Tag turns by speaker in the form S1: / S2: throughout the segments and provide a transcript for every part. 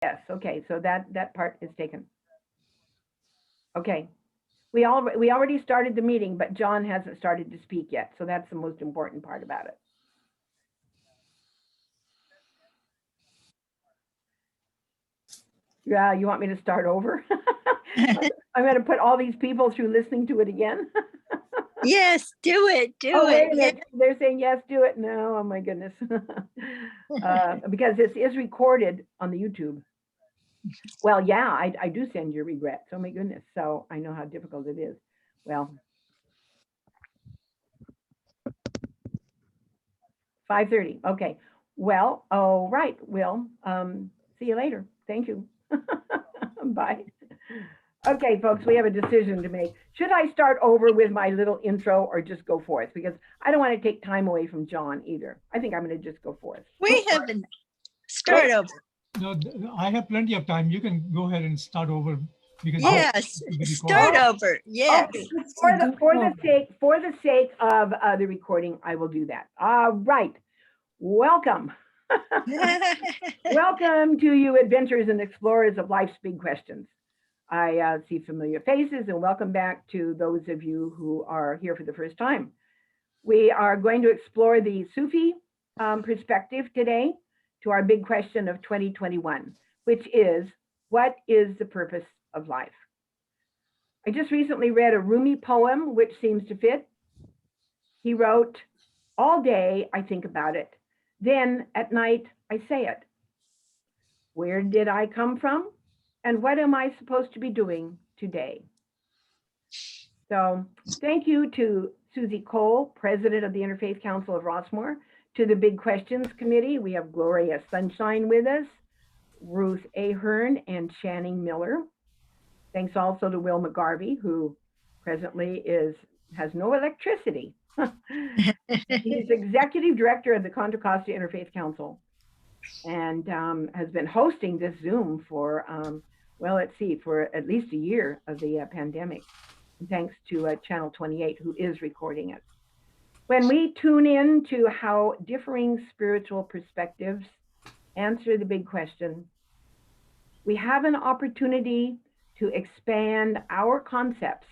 S1: Yes, okay, so that part is taken. Okay. We already started the meeting, but John hasn't started to speak yet, so that's the most important part about it. Yeah, you want me to start over? I'm going to put all these people through listening to it again.
S2: Yes, do it.
S1: Oh, wait a minute. They're saying yes, do it. No, oh my goodness. Because this is recorded on the YouTube. Well, yeah, I do send your regrets. Oh my goodness. So I know how difficult it is. Well, 5:30. Okay. Well, all right, Will. See you later. Thank you. Bye. Okay, folks, we have a decision to make. Should I start over with my little intro or just go forth? Because I don't want to take time away from John either. I think I'm going to just go forth.
S2: We haven't start over.
S3: No, I have plenty of time. You can go ahead and start over. Because
S2: yes, start over. Yes.
S1: Okay. For the sake of the recording, I will do that. All right. Welcome. Welcome to you adventurers and explorers of life's big questions. I see familiar faces, and welcome back to those of you who are here for the first time. We are going to explore the Sufi perspective today to our big question of 2021, which is, what is the purpose of life? I just recently read a Rumi poem which seems to fit. He wrote, "All day I think about it, then at night I say it. Where did I come from? And what am I supposed to be doing today?" So thank you to Susie Cole, President of the Interfaith Council of Rossmoor, to the Big Questions Committee. We have Gloria Sunshine with us, Ruth Ahern, and Channing Miller. Thanks also to Will McGarvey, who presently has no electricity. He's Executive Director of the Contra Costa Interfaith Council and has been hosting this Zoom for, well, let's see, for at least a year of the pandemic. And thanks to Channel 28, who is recording it. When we tune in to how differing spiritual perspectives answer the big question, we have an opportunity to expand our concepts,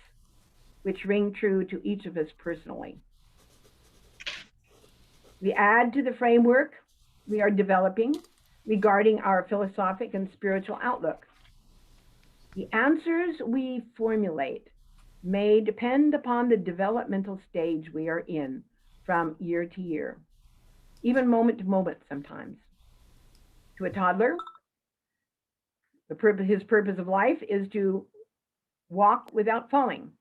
S1: which ring true to each of us personally. We add to the framework we are developing regarding our philosophic and spiritual outlook. The answers we formulate may depend upon the developmental stage we are in from year to year, even moment to moment sometimes. To a toddler, his purpose of life is to walk without falling.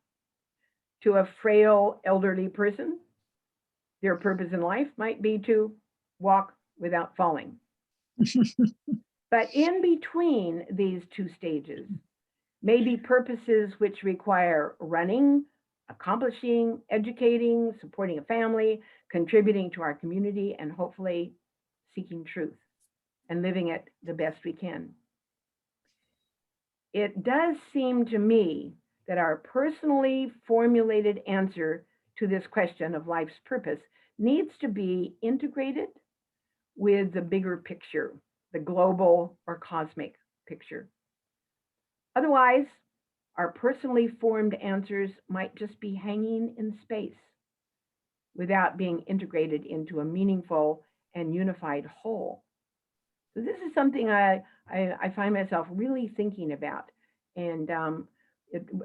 S1: To a frail elderly person, their purpose in life might be to walk without falling. But in between these two stages may be purposes which require running, accomplishing, educating, supporting a family, contributing to our community, and hopefully seeking truth and living it the best we can. It does seem to me that our personally formulated answer to this question of life's purpose needs to be integrated with the bigger picture, the global or cosmic picture. Otherwise, our personally formed answers might just be hanging in space without being integrated into a meaningful and unified whole. So this is something I find myself really thinking about. And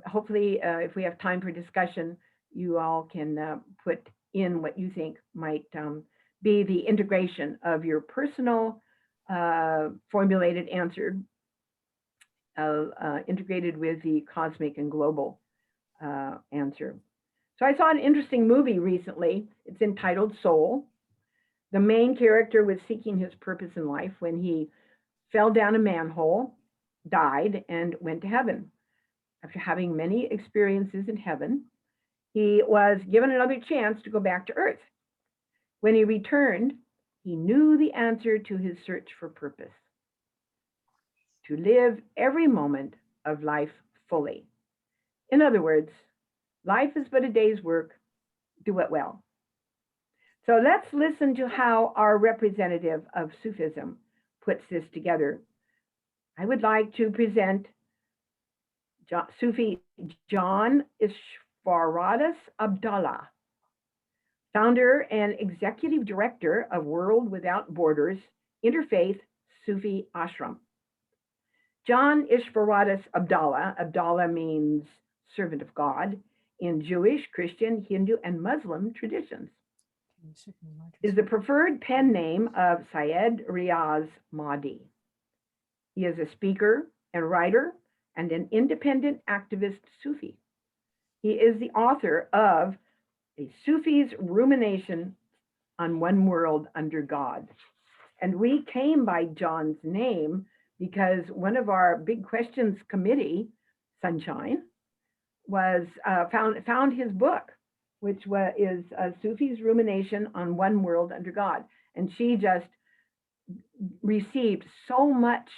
S1: hopefully, if we have time for discussion, you all can put in what you think might be the integration of your personal formulated answer integrated with the cosmic and global answer. So I saw an interesting movie recently. It's entitled Soul. The main character was seeking his purpose in life when he fell down a manhole, died, and went to heaven. After having many experiences in heaven, he was given another chance to go back to earth. When he returned, he knew the answer to his search for purpose: to live every moment of life fully. In other words, life is but a day's work, do it well. So let's listen to how our representative of Sufism puts this together. I would like to present Sufi John Ishvaradas Abdallah, founder and executive director of World Without Borders Interfaith Sufi Ashram. John Ishvaradas Abdallah, Abdallah means servant of God in Jewish, Christian, Hindu, and Muslim traditions, is the preferred pen name of Syed Riaz Mahdi. He is a speaker and writer and an independent activist Sufi. He is the author of A Sufi's Rumination on One World Under God. And we came by John's name because one of our big questions committee, Sunshine, was found his book, which is a Sufi's Rumination on One World Under God. And she just received so much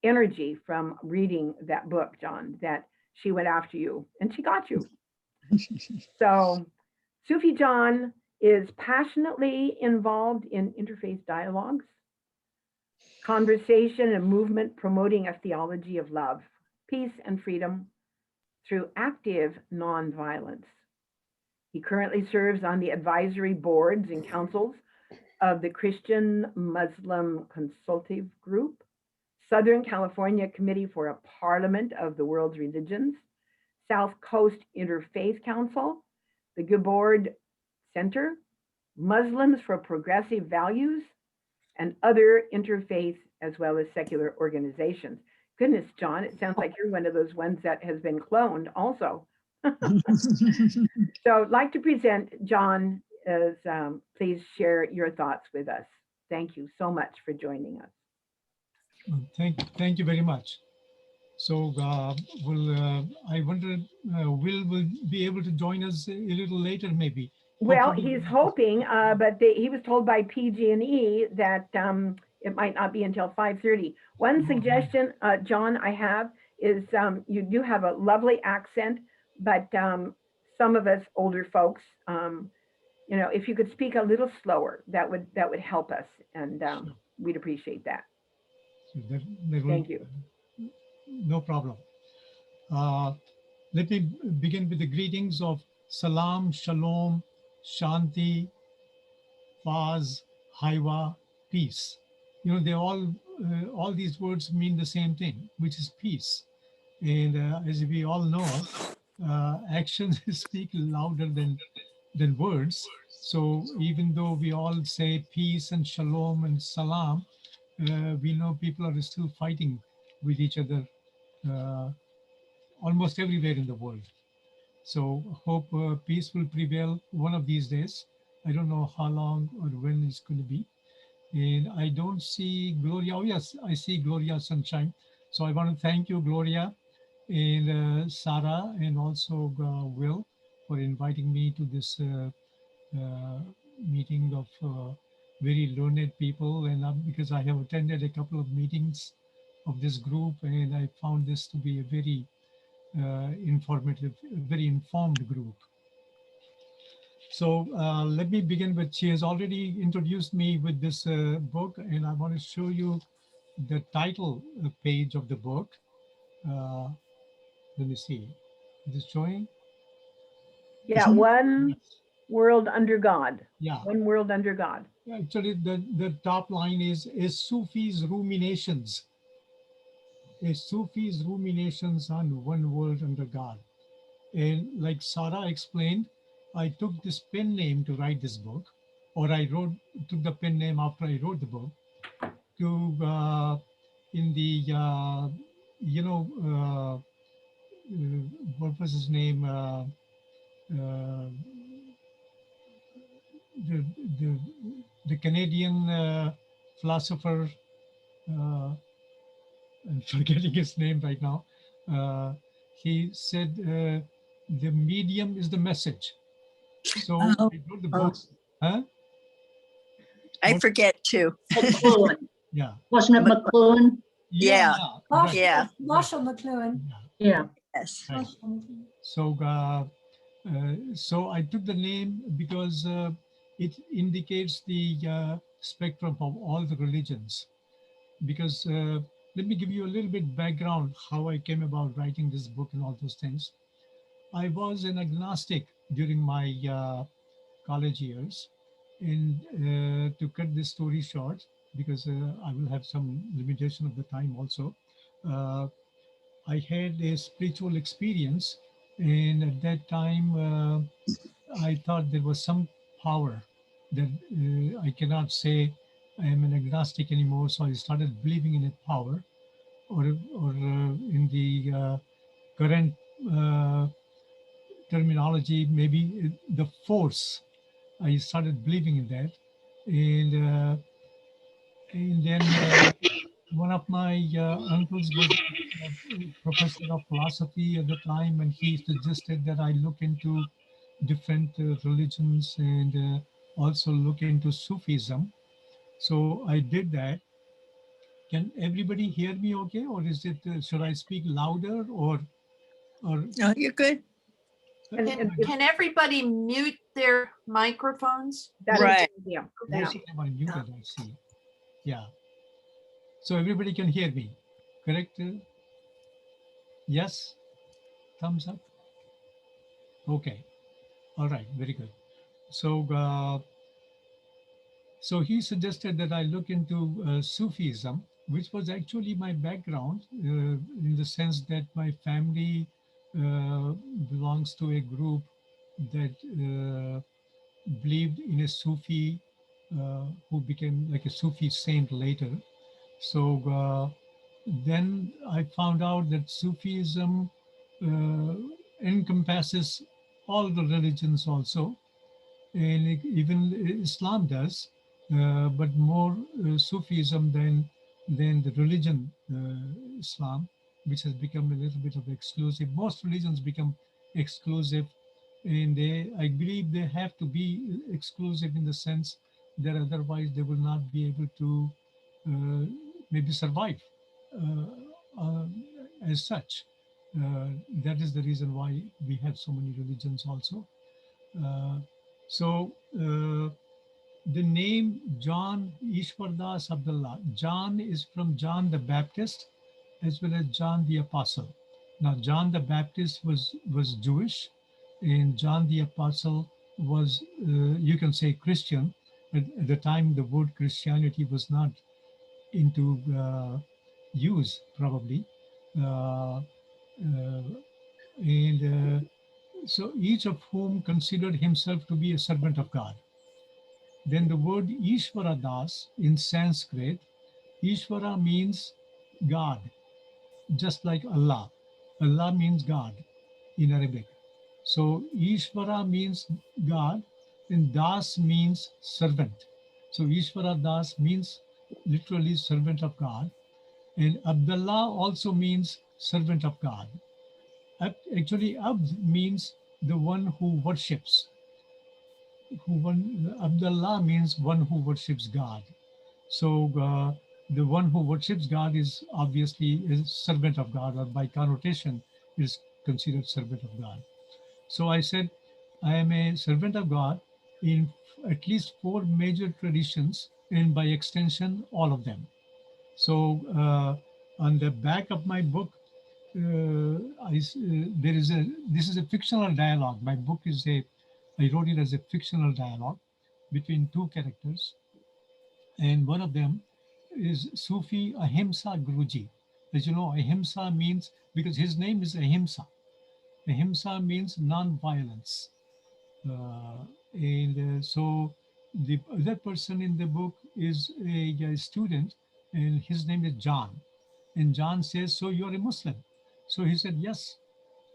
S1: energy from reading that book, John, that she went after you and she got you. So Sufi John is passionately involved in interfaith dialogues, conversation and movement promoting a theology of love, peace, and freedom through active nonviolence. He currently serves on the advisory boards and councils of the Christian-Muslim Consultative Group, Southern California Committee for a Parliament of the World's Religions, South Coast Interfaith Council, the Guibord Center, Muslims for Progressive Values, and other interfaith as well as secular organizations. Goodness, John, it sounds like you're one of those ones that has been cloned also. So I'd like to present John as, please share your thoughts with us. Thank you so much for joining us.
S3: Thank you very much. So I wonder, will be able to join us a little later, maybe?
S1: Well,
S3: Hopefully.
S1: he's hoping, but he was told by PG&E that it might not be until 5:30. One suggestion, John, I have is you do have a lovely accent, but some of us older folks, you know, if you could speak a little slower, that would help us, and we'd appreciate that.
S3: So
S1: Thank you.
S3: No problem. Let me begin with the greetings of Salam, Shalom, Shanti, Faz, Haiwa, peace. You know, they all these words mean the same thing, which is peace. And as we all know, actions speak louder than words. So even though we all say peace and shalom and salam, we know people are still fighting with each other almost everywhere in the world. So hope peace will prevail one of these days. I don't know how long or when it's going to be. And I don't see Gloria. Oh yes, I see Gloria Sunshine. So I want to thank you, Gloria, and Sarah, and also Will, for inviting me to this meeting of very learned people. And because I have attended a couple of meetings of this group, and I found this to be a very informative, very informed group. So let me begin with, she has already introduced me with this book, and I want to show you the title page of the book. Let me see, is it showing?
S1: Yeah, One World Under God.
S3: Yeah.
S1: One World Under God.
S3: Actually, the top line is A Sufi's Ruminations. A Sufi's Ruminations on One World Under God. And like Sarah explained, I took this pen name to write this book, or I took the pen name after I wrote the book to, in the, you know, what was his name? The Canadian philosopher, I'm forgetting his name right now. He said, the medium is the message. So I wrote the book. Huh?
S2: I forget too.
S4: McLuhan.
S3: Yeah.
S4: Wasn't it McLuhan?
S2: Yeah.
S3: Right.
S2: Yeah.
S5: Marshall McLuhan.
S4: Yeah.
S2: Yes.
S3: Right.
S5: Marshall McLuhan.
S3: So, so I took the name because it indicates the spectrum of all the religions. Because let me give you a little bit background how I came about writing this book and all those things. I was an agnostic during my college years. And to cut this story short, because I will have some limitation of the time also, uh, I had a spiritual experience. And at that time, I thought there was some power that I cannot say I am an agnostic anymore. So I started believing in a power, or in the current uh, terminology, maybe the force. I started believing in that, and then one of my uncles was a professor of philosophy at the time, and he suggested that I look into different religions and also look into Sufism. So I did that. Can everybody hear me okay, or is it should I speak louder or
S2: No, you're good.
S1: And
S5: Can everybody mute their microphones?
S1: that is
S2: Right.
S1: the idea.
S3: most
S1: Yeah.
S3: of them are muted? I see. Yeah. So everybody can hear me, correct? Yes. Thumbs up. Okay. All right. Very good. So, so he suggested that I look into Sufism, which was actually my background, in the sense that my family belongs to a group that believed in a Sufi who became like a Sufi saint later. So then I found out that Sufism encompasses all the religions also, and even Islam does, but more Sufism than the religion Islam, which has become a little bit of exclusive. Most religions become exclusive, and I believe they have to be exclusive in the sense that otherwise they will not be able to uh, maybe survive uh, uh, as such. That is the reason why we have so many religions also. Uh, so the name John Ishvaradas Abdallah, John is from John the Baptist as well as John the Apostle. Now, John the Baptist was Jewish, and John the Apostle was, you can say, Christian. At the time, the word Christianity was not into use, probably. Uh, and so each of whom considered himself to be a servant of God. Then the word Ishvaradas in Sanskrit, Ishvara means God, just like Allah. Allah means God in Arabic. So Ishvara means God, and Das means servant. So Ishvara Das means literally servant of God. And Abdullah also means servant of God. Actually, Abd means the one who worships. Abdullah means one who worships God. So the one who worships God is obviously a servant of God, or by connotation is considered servant of God. So I said, I am a servant of God in at least four major traditions, and by extension, all of them. So on the back of my book, there is a, this is a fictional dialogue. My book is I wrote it as a fictional dialogue between two characters. And one of them is Sufi Ahimsa Guruji. As you know, Ahimsa means, because his name is Ahimsa. Ahimsa means non-violence. And so the other person in the book is a student, and his name is John. And John says, so you're a Muslim? So he said, yes.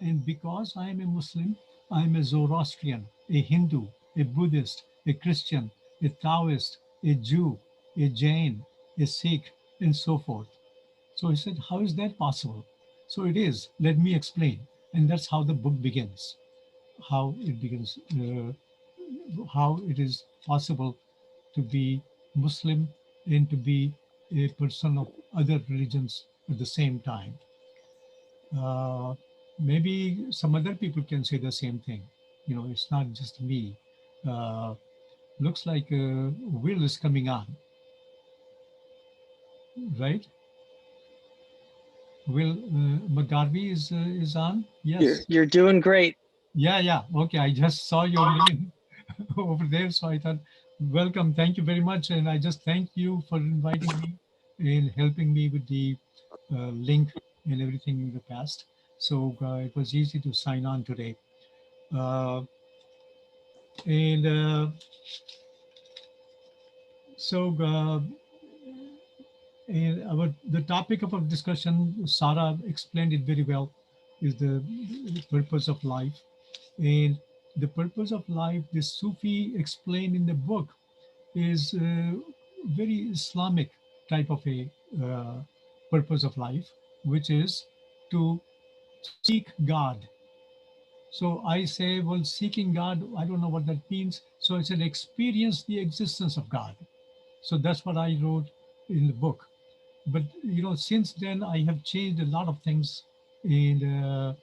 S3: And because I am a Muslim, I am a Zoroastrian, a Hindu, a Buddhist, a Christian, a Taoist, a Jew, a Jain, a Sikh, and so forth. So he said, how is that possible? So it is. Let me explain. And that's how the book begins. How it begins, how it is possible to be Muslim and to be a person of other religions at the same time. Uh, Maybe some other people can say the same thing. You know, it's not just me. Uh, Looks like Will is coming on, right? Will McGarvey is on?
S6: You're,
S3: Yes.
S6: you're doing great.
S3: Yeah. Okay. I just saw your name over there, so I thought, welcome. Thank you very much, and I just thank you for inviting me and helping me with the link and everything in the past. So it was easy to sign on today. Uh, and so and the topic of our discussion, Sarah explained it very well, is the purpose of life. And the purpose of life, the Sufi explained in the book, is very Islamic type of a purpose of life, which is to seek God. So I say, well, seeking God, I don't know what that means. So I said, experience the existence of God. So that's what I wrote in the book. But since then I have changed a lot of things in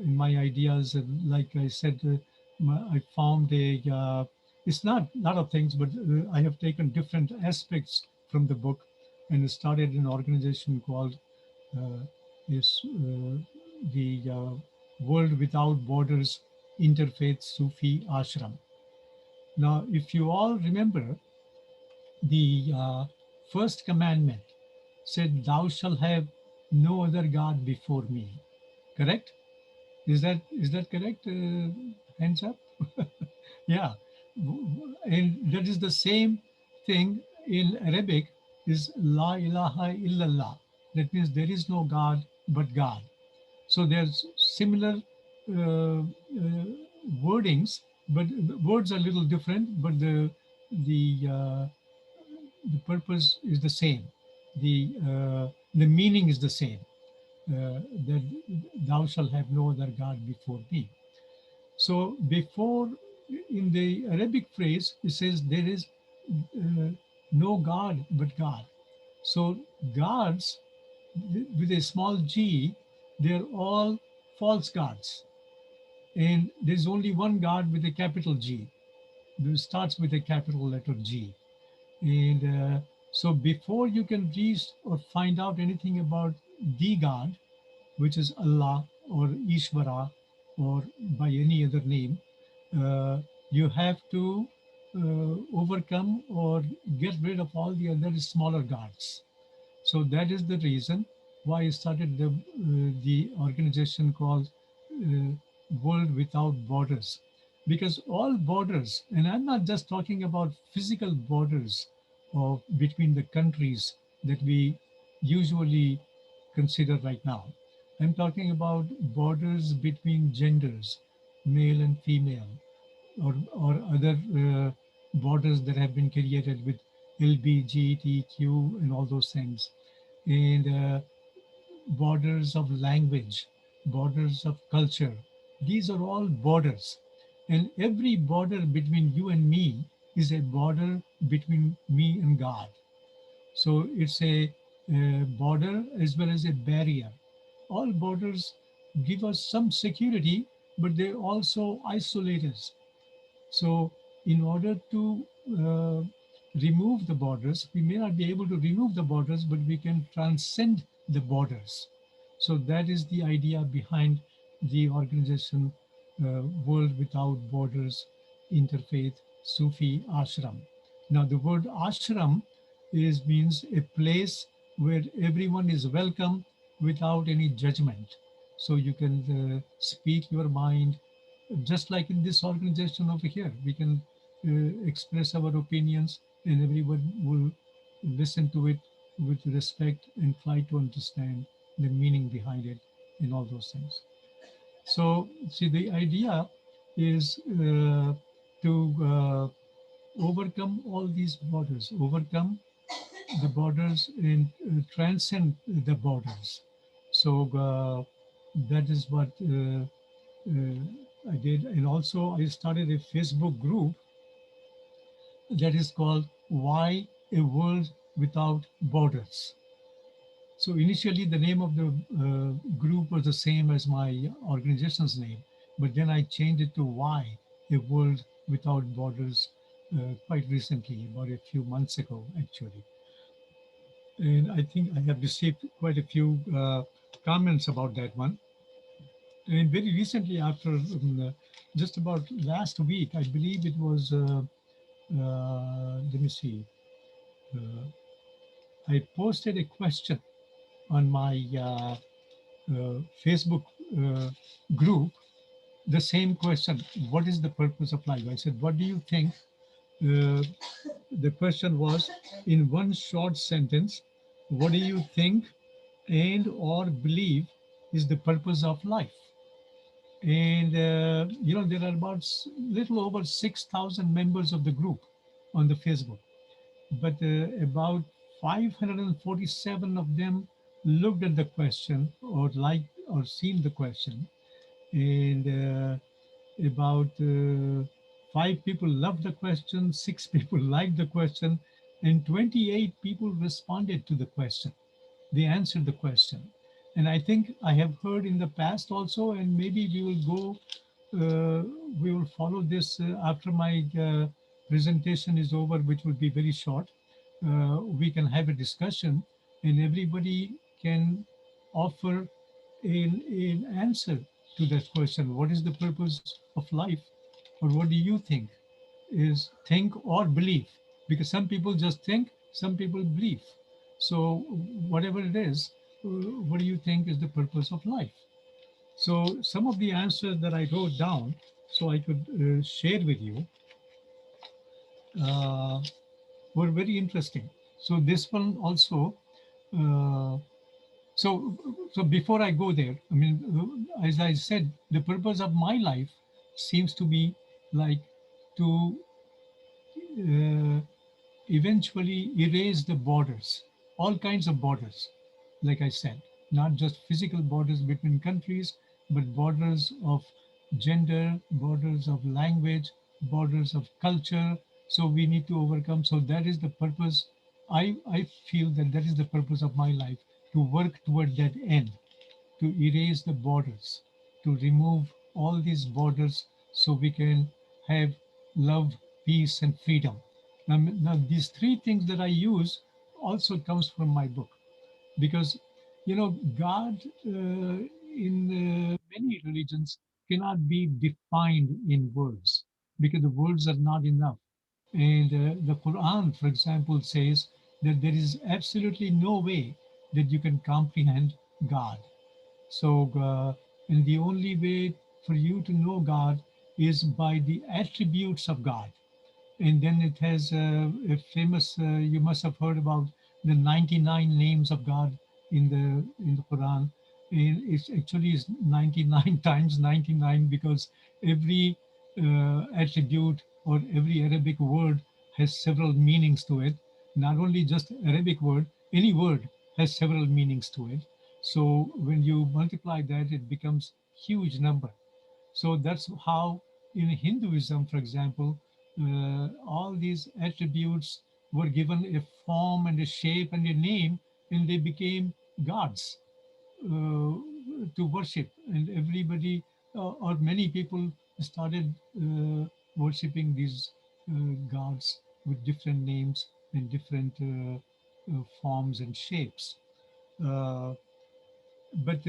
S3: my ideas. And like I said, I found it's not a lot of things, but I have taken different aspects from the book and started an organization called is the World Without Borders Interfaith Sufi Ashram. Now, if you all remember, the first commandment said, "Thou shalt have no other God before me." Correct? Is that correct? Hands up. Yeah, and that is the same thing in Arabic. Is La ilaha illallah. That means there is no God but God. So there's similar wordings, but the words are a little different. But the the purpose is the same. The meaning is the same. That thou shalt have no other God before me. So before, in the Arabic phrase, it says there is no God but God. So gods with a small g, they're all false gods. And there's only one God with a capital G. It starts with a capital letter G. And so before you can reach or find out anything about the God, which is Allah or Ishvara or by any other name, you have to overcome or get rid of all the other smaller gods. So that is the reason why I started the organization called World Without Borders. Because all borders, and I'm not just talking about physical borders of between the countries that we usually consider right now. I'm talking about borders between genders, male and female, or other borders that have been created with LGBTQ and all those things, and borders of language, borders of culture. These are all borders. And every border between you and me is a border between me and God. So it's a border as well as a barrier. All borders give us some security, but they also isolate us. So in order to remove the borders, we may not be able to remove the borders, but we can transcend the borders. So that is the idea behind the organization World Without Borders Interfaith Sufi Ashram. Now the word ashram means a place where everyone is welcome without any judgment. So you can speak your mind, just like in this organization over here. We can express our opinions and everyone will listen to it with respect and try to understand the meaning behind it and all those things. So see, the idea is to overcome all these borders, overcome the borders and transcend the borders. So that is what I did. And also I started a Facebook group that is called Why a World Without Borders. So initially the name of the group was the same as my organization's name, but then I changed it to Why a World Without Borders quite recently, about a few months ago, actually. And I think I have received quite a few comments about that one. And very recently, after just about last week, I believe it was, let me see, I posted a question on my Facebook group, the same question: what is the purpose of life? I said, what do you think? Uh, the question was, in one short sentence, what do you think and or believe is the purpose of life? And there are about little over 6,000 members of the group on the Facebook, but about 547 of them looked at the question or liked or seen the question, and about five people loved the question, six people liked the question, and 28 people responded to the question. They answered the question. And I think I have heard in the past also, and maybe we will follow this after my presentation is over, which will be very short. We can have a discussion and everybody can offer an answer to that question. What is the purpose of life? Or what do you think is think or believe? Because some people just think, some people believe. So whatever it is, what do you think is the purpose of life? So some of the answers that I wrote down so I could share with you uh, were very interesting. So this one also, uh, so so before I go there, I mean, as I said, the purpose of my life seems to be like to uh, eventually erase the borders, all kinds of borders, like I said, not just physical borders between countries, but borders of gender, borders of language, borders of culture. So we need to overcome. So that is the purpose. I feel that that is the purpose of my life, to work toward that end, to erase the borders, to remove all these borders so we can have love, peace, and freedom. Now these three things that I use also comes from my book, because God in many religions cannot be defined in words because the words are not enough. And the Quran, for example, says that there is absolutely no way that you can comprehend God. So, and the only way for you to know God is by the attributes of God. And then it has a famous, you must have heard about the 99 names of God in the Quran. And it's actually is 99 times 99 because every attribute or every Arabic word has several meanings to it. Not only just Arabic word, any word has several meanings to it. So when you multiply that, it becomes huge number. So that's how in Hinduism, for example, all these attributes were given a form and a shape and a name, and they became gods uh, to worship. And everybody, or many people, started worshiping these gods with different names and different forms and shapes. Uh, but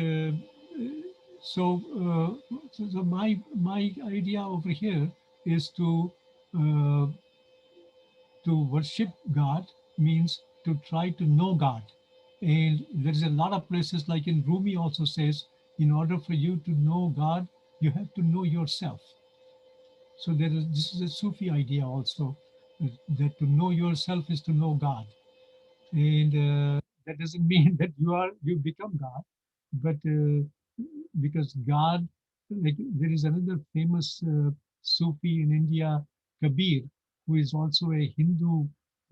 S3: my idea over here is uh, to worship God means to try to know God. And there's a lot of places like in Rumi also says, in order for you to know God, you have to know yourself. So this is a Sufi idea also, that to know yourself is to know God. And that doesn't mean that you become God, but because God, like there is another famous Sufi in India, Kabir, who is also a Hindu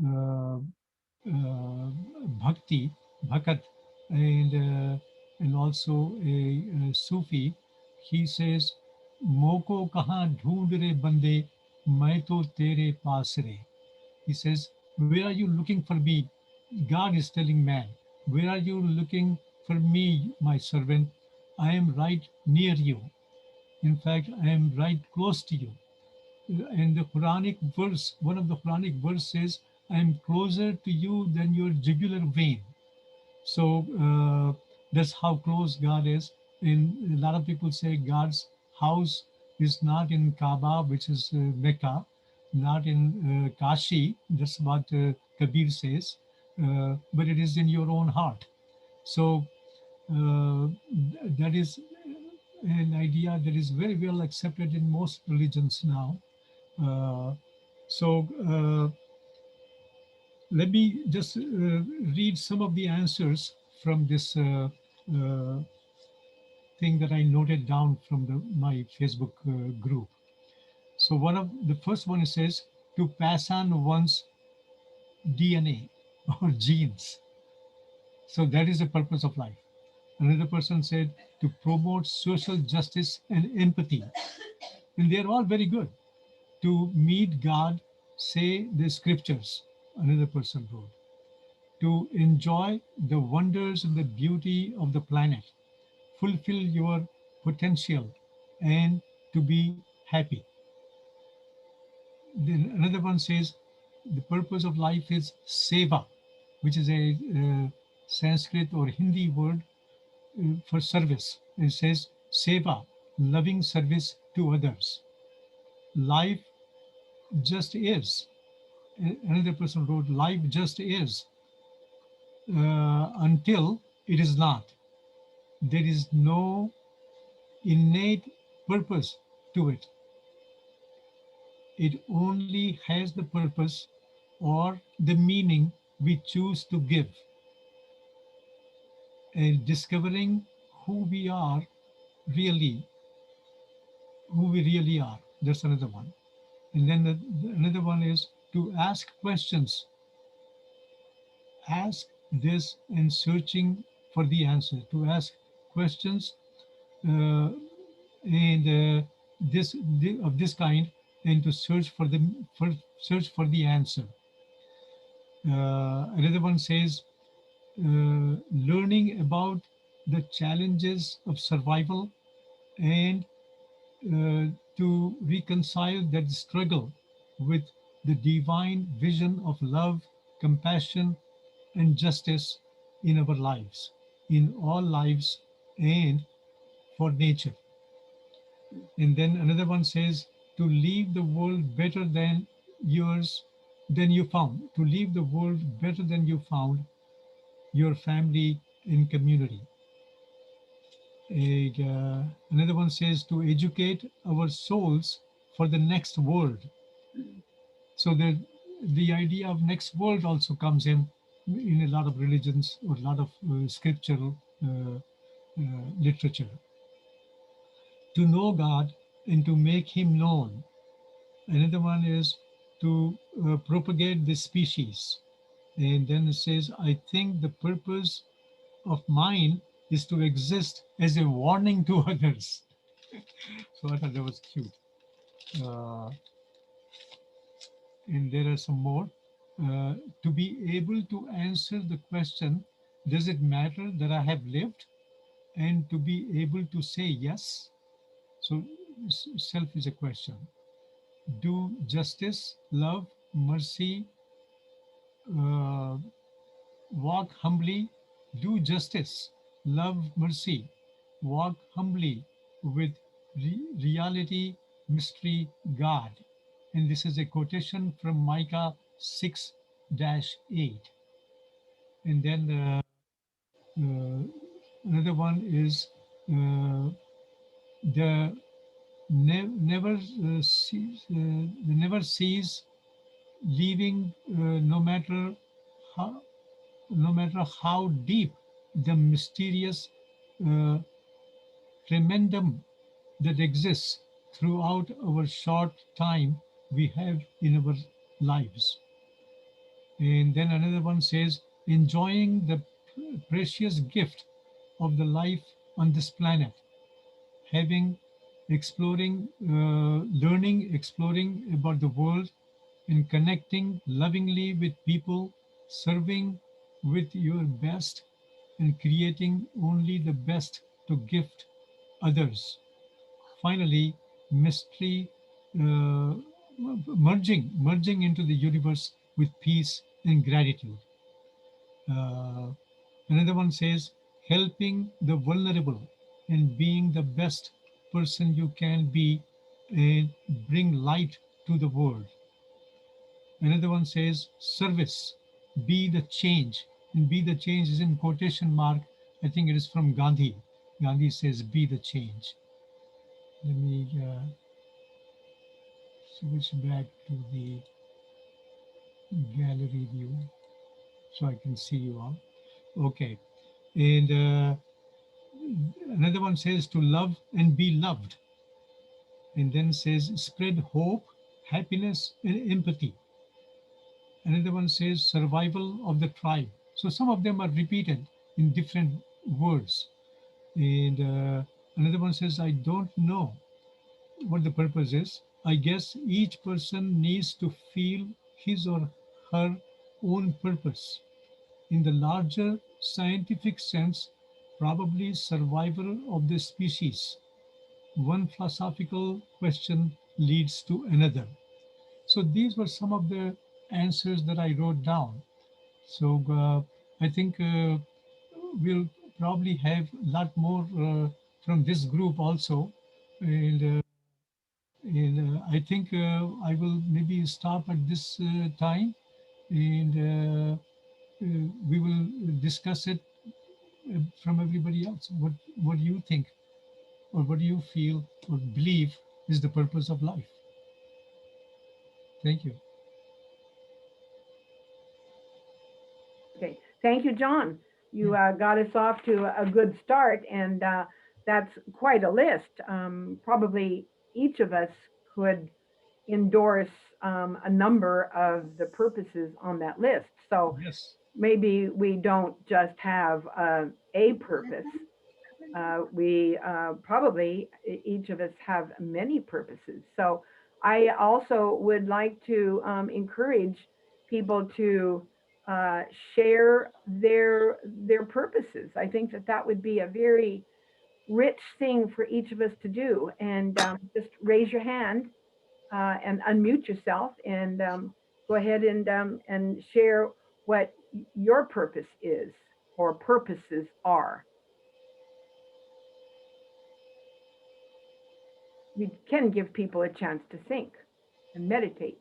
S3: uh, uh, bhakti, bhakat, and also a Sufi. He says, "Moko kahan dhoond re bande, main to tere paas re." He says, where are you looking for me? God is telling man, where are you looking for me, my servant? I am right near you. In fact, I am right close to you. And the Quranic verse, one of the Quranic verse says, I am closer to you than your jugular vein. So that's how close God is. And a lot of people say God's house is not in Kaaba, which is Mecca, not in Kashi. That's what Kabir says, but it is in your own heart. So that is an idea that is very well accepted in most religions now. Uh, so let me just read some of the answers from this thing that I noted down from my Facebook group. So one of the first one, it says to pass on one's DNA or genes. So that is the purpose of life. Another person said to promote social justice and empathy. And they're all very good. To meet God, say the scriptures, another person wrote. To enjoy the wonders and the beauty of the planet, fulfill your potential, and to be happy. Then another one says the purpose of life is seva, which is a Sanskrit or Hindi word for service. It says seva, loving service to others. Life just is. Another person wrote, life just is until it is not. There is no innate purpose to it. It only has the purpose or the meaning we choose to give. And discovering who we are really, who we really are. That's another one. And then another one is to ask questions. Ask this and searching for the answer. To ask questions and of this kind, and to search for the answer. Another one says learning about the challenges of survival and to reconcile that struggle with the divine vision of love, compassion, and justice in our lives, in all lives, and for nature. And then another one says to leave the world better than you found, to leave the world better than you found your family and community. And, another one says to educate our souls for the next world. So the idea of next world also comes in a lot of religions or a lot of scriptural literature. To know God and to make him known. Another one is to propagate the species. And then it says, I think the purpose of mine is to exist as a warning to others. So I thought that was cute. And there are some more. To be able to answer the question, does it matter that I have lived? And to be able to say yes. So self is a question. Do justice, love, mercy, walk humbly, do justice, love, mercy, walk humbly with reality, mystery, God. And this is a quotation from Micah 6-8. And then another one is the never cease leaving no matter how deep the mysterious tremendum that exists throughout our short time we have in our lives. And then another one says, enjoying the precious gift of the life on this planet, having exploring about the world, and connecting lovingly with people, serving with your best, and creating only the best to gift others. Finally, mystery, merging into the universe with peace and gratitude. Another one says, helping the vulnerable and being the best person you can be and bring light to the world. Another one says, service, be the change. And be the change is in quotation mark. I think it is from Gandhi. Gandhi says, be the change. Let me switch back to the gallery view so I can see you all. Okay. And another one says to love and be loved. And then says spread hope, happiness, and empathy. Another one says survival of the tribe. So some of them are repeated in different words. And another one says, I don't know what the purpose is. I guess each person needs to feel his or her own purpose. In the larger scientific sense, probably survival of the species. One philosophical question leads to another. So these were some of the answers that I wrote down. So I think we'll probably have a lot more from this group also. And I think I will maybe stop at this time, and we will discuss it from everybody else. What do you think, or what do you feel or believe is the purpose of life? Thank you.
S1: Okay, thank you, John. You got us off to a good start, and that's quite a list. Probably each of us could endorse a number of the purposes on that list. So
S3: Yes.
S1: maybe we don't just have a purpose. We probably, each of us have many purposes. So I also would like to encourage people to share their purposes. I think that that would be a very rich thing for each of us to do. And just raise your hand and unmute yourself and go ahead and share what your purpose is or purposes are. We can give people a chance to think and meditate.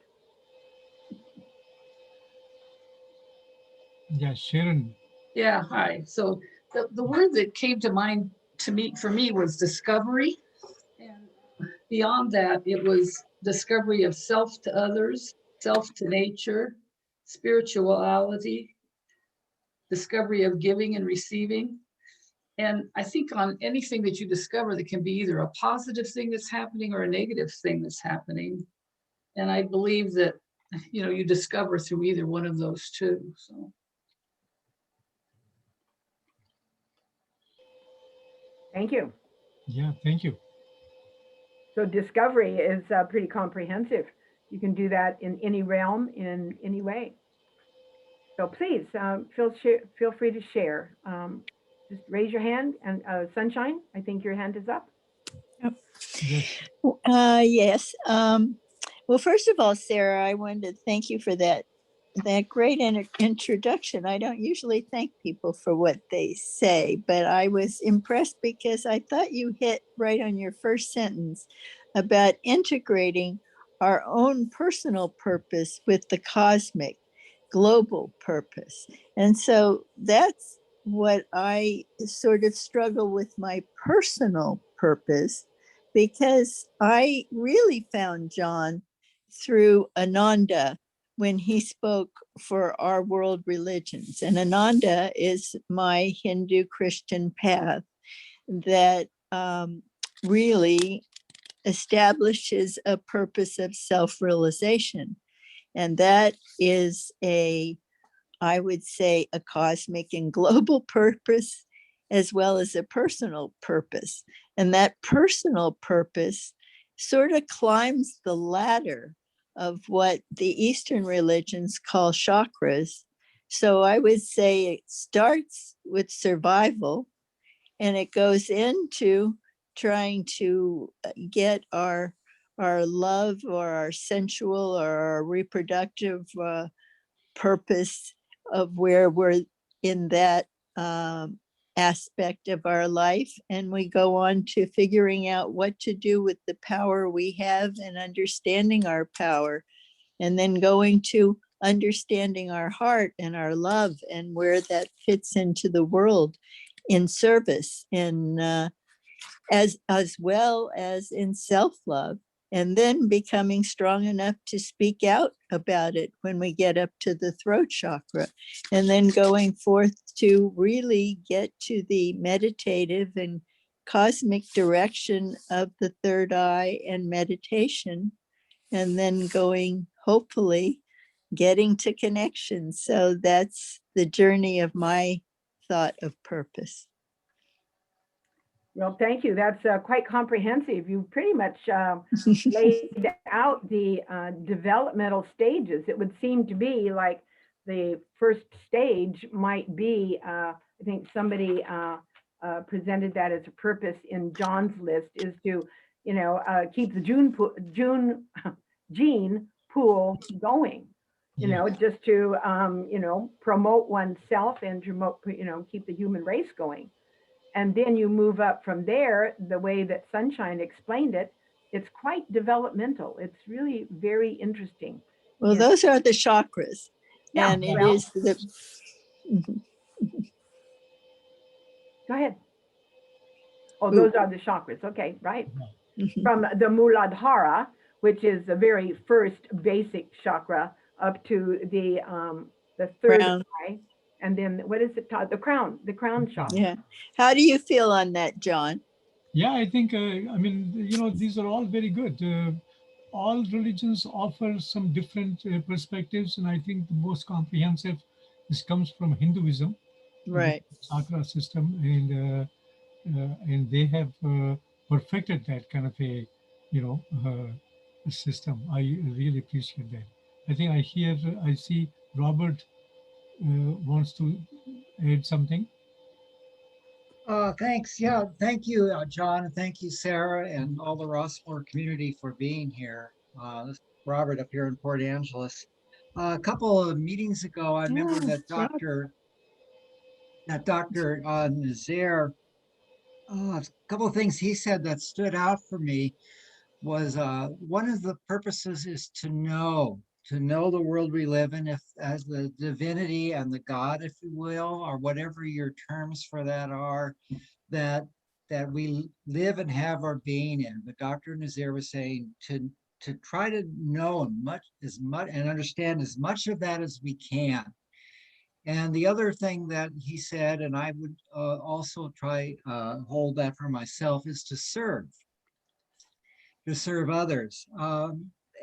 S3: Yeah, Sharon.
S4: Yeah, hi. So the word that came to mind for me was discovery. And beyond that, it was discovery of self to others, self to nature, spirituality, discovery of giving and receiving. And I think on anything that you discover that can be either a positive thing that's happening or a negative thing that's happening. And I believe that, you discover through either one of those two. So.
S1: Thank you.
S3: Yeah, thank you.
S1: So discovery is pretty comprehensive. You can do that in any realm, in any way. So please feel free to share. Just raise your hand, and Sunshine, I think your hand is up.
S3: Yes.
S2: Yes. Well, first of all, Sarah, I wanted to thank you for that great introduction. I don't usually thank people for what they say, but I was impressed because I thought you hit right on your first sentence about integrating our own personal purpose with the cosmic global purpose. And so that's what I sort of struggle with, my personal purpose, because I really found John through Ananda when he spoke for our world religions. And Ananda is my Hindu Christian path that really establishes a purpose of self-realization. And that is I would say, a cosmic and global purpose, as well as a personal purpose. And that personal purpose sort of climbs the ladder of what the Eastern religions call chakras. So I would say it starts with survival and it goes into trying to get our love or our sensual or our reproductive purpose of where we're in that aspect of our life, and we go on to figuring out what to do with the power we have and understanding our power, and then going to understanding our heart and our love and where that fits into the world in service, in as well as in self-love, and then becoming strong enough to speak out about it when we get up to the throat chakra, and then going forth to really get to the meditative and cosmic direction of the third eye and meditation, and then going, hopefully, getting to connection. So that's the journey of my thought of purpose.
S1: Well, thank you. That's quite comprehensive. You pretty much laid out the developmental stages. It would seem to be like the first stage might be, I think somebody presented that as a purpose in John's list, is to, keep the gene pool going, just to, promote oneself and to, keep the human race going. And then you move up from there, the way that Sunshine explained it, it's quite developmental. It's really very interesting.
S2: Well, those are the chakras.
S1: Yeah,
S2: and it is the.
S1: Go ahead. Oh, those are the chakras. Okay, right.
S2: Mhm.
S1: From the Muladhara, which is the very first basic chakra, up to the third
S2: Crown.
S1: eye. And then what is it called? The crown chakra.
S2: Yeah. How do you feel on that, John?
S3: Yeah, I think, these are all very good. All religions offer some different perspectives, and I think the most comprehensive, this comes from Hinduism,
S2: Right.
S3: chakra system, and they have perfected that kind of a, system. I really appreciate that. I think I see Robert wants to add something.
S6: Thanks. Yeah, thank you, John, and thank you, Sarah, and all the Rossmoor community for being here. This is Robert up here in Port Angeles. A couple of meetings ago, I remember that Dr. Nazir, a couple of things he said that stood out for me was one of the purposes is to know the world we live in, if as the divinity and the God, if you will, or whatever your terms for that are, that we live and have our being in. But Dr. Nazir was saying to try to know as much and understand as much of that as we can. And the other thing that he said, and I would also try hold that for myself, is to serve others.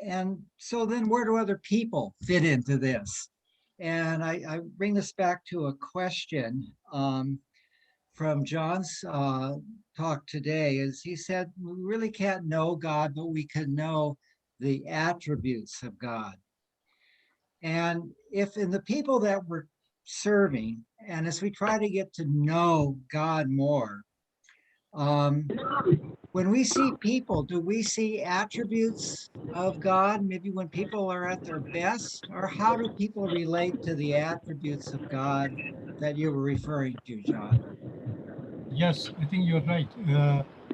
S6: And so then where do other people fit into this? And I bring this back to a question from John's talk today, is he said, we really can't know God, but we can know the attributes of God. And if in the people that we're serving, and as we try to get to know God more, when we see people, do we see attributes of God? Maybe when people are at their best, or how do people relate to the attributes of God that you were referring to, John?
S3: Yes, I think you're right.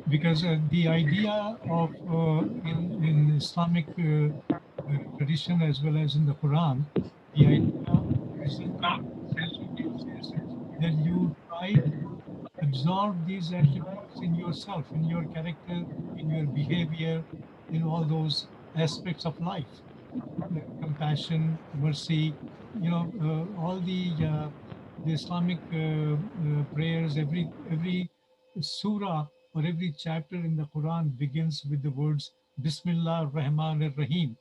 S3: Because the idea of in Islamic tradition as well as in the Quran, the idea is that you try to absorb these attributes in yourself, in your character, in your behavior, in all those aspects of life. Compassion, mercy, all the Islamic prayers, every surah or every chapter in the Quran begins with the words Bismillah Rahman Rahim,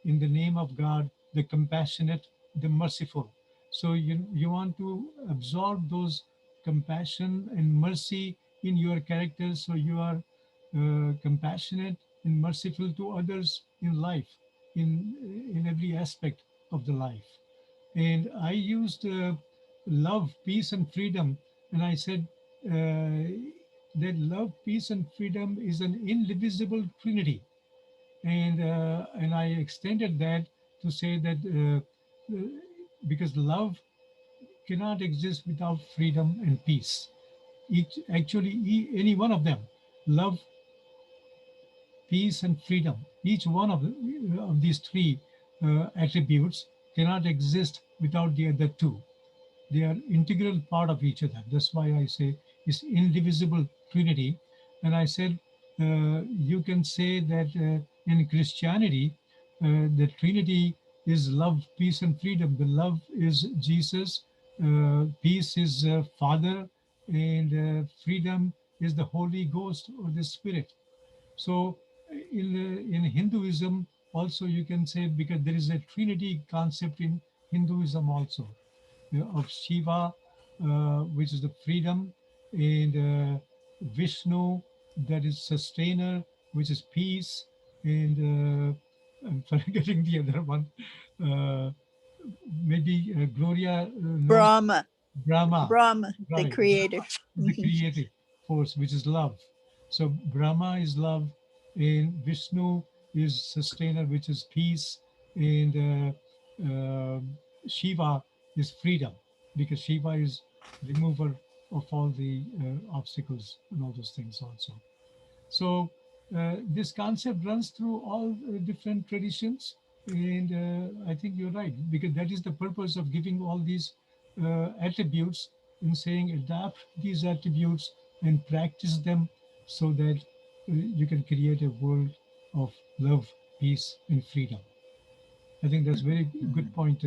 S3: in the name of God, the compassionate, the merciful. So you want to absorb those compassion and mercy in your character, so you are compassionate and merciful to others in life, in every aspect of the life. And I used love, peace, and freedom, and I said that love, peace, and freedom is an indivisible trinity, and I extended that to say that because love cannot exist without freedom and peace. Any one of them, love, peace, and freedom, each one of these three attributes cannot exist without the other two. They are integral part of each other. That's why I say it's indivisible Trinity. And I said, you can say that in Christianity, the Trinity is love, peace, and freedom. The love is Jesus, peace is Father, and freedom is the Holy Ghost or the Spirit. So in Hinduism also you can say, because there is a Trinity concept in Hinduism also, of Shiva, which is the freedom, and Vishnu, that is sustainer, which is peace, and I'm forgetting the other one. Uh, Maybe Gloria knows
S2: Brahma,
S3: Brahma,
S2: Brahma, the
S3: right?
S2: creator.
S3: The
S2: Mhm.
S3: creative force, which is love. So Brahma is love, and Vishnu is sustainer, which is peace, and Shiva is freedom, because Shiva is remover of all the obstacles and all those things also. So this concept runs through all different traditions, and I think you're right, because that is the purpose of giving all these attributes and saying adapt these attributes and practice them so that you can create a world of love, peace, and freedom. I think that's very good point,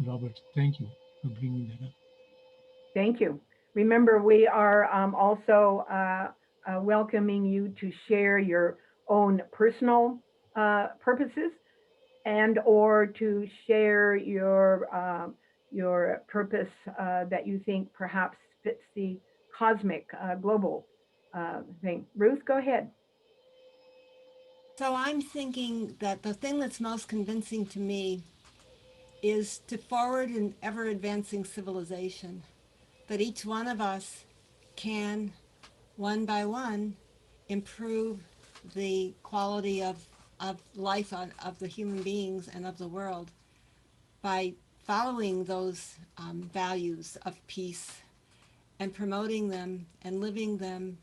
S3: Robert. Thank you for bringing that up.
S1: Thank you. Remember, we are also welcoming you to share your own personal purposes and or to share your purpose that you think perhaps fits the cosmic global thing. Ruth, go ahead.
S7: So I'm thinking that the thing that's most convincing to me is to forward an ever advancing civilization, that each one of us can, one by one, improve the quality of life of the human beings and of the world by following those values of peace and promoting them and living them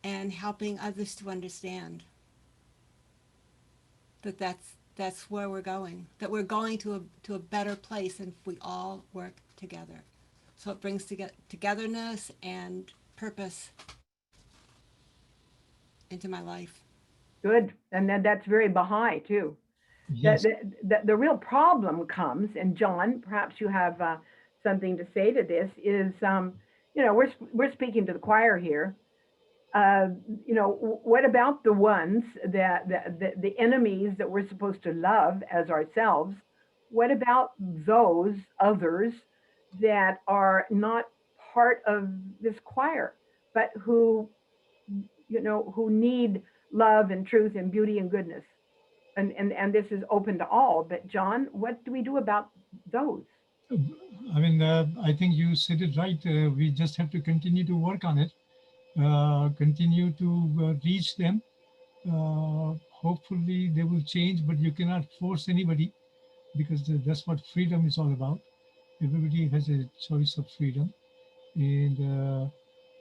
S7: and helping others to understand that that's where we're going, that we're going to a better place if we all work together. So it brings togetherness and purpose into my life.
S1: Good. And then that's very Baha'i too.
S3: Yes.
S1: The real problem comes, and John, perhaps you have something to say to this, is, we're speaking to the choir here. What about the ones the enemies that we're supposed to love as ourselves? What about those others that are not part of this choir, but who need love and truth and beauty and goodness? And this is open to all. But John, what do we do about those?
S3: I mean, I think you said it right. We just have to continue to work on it, continue to reach them. Hopefully they will change, but you cannot force anybody, because that's what freedom is all about. Everybody has a choice of freedom, and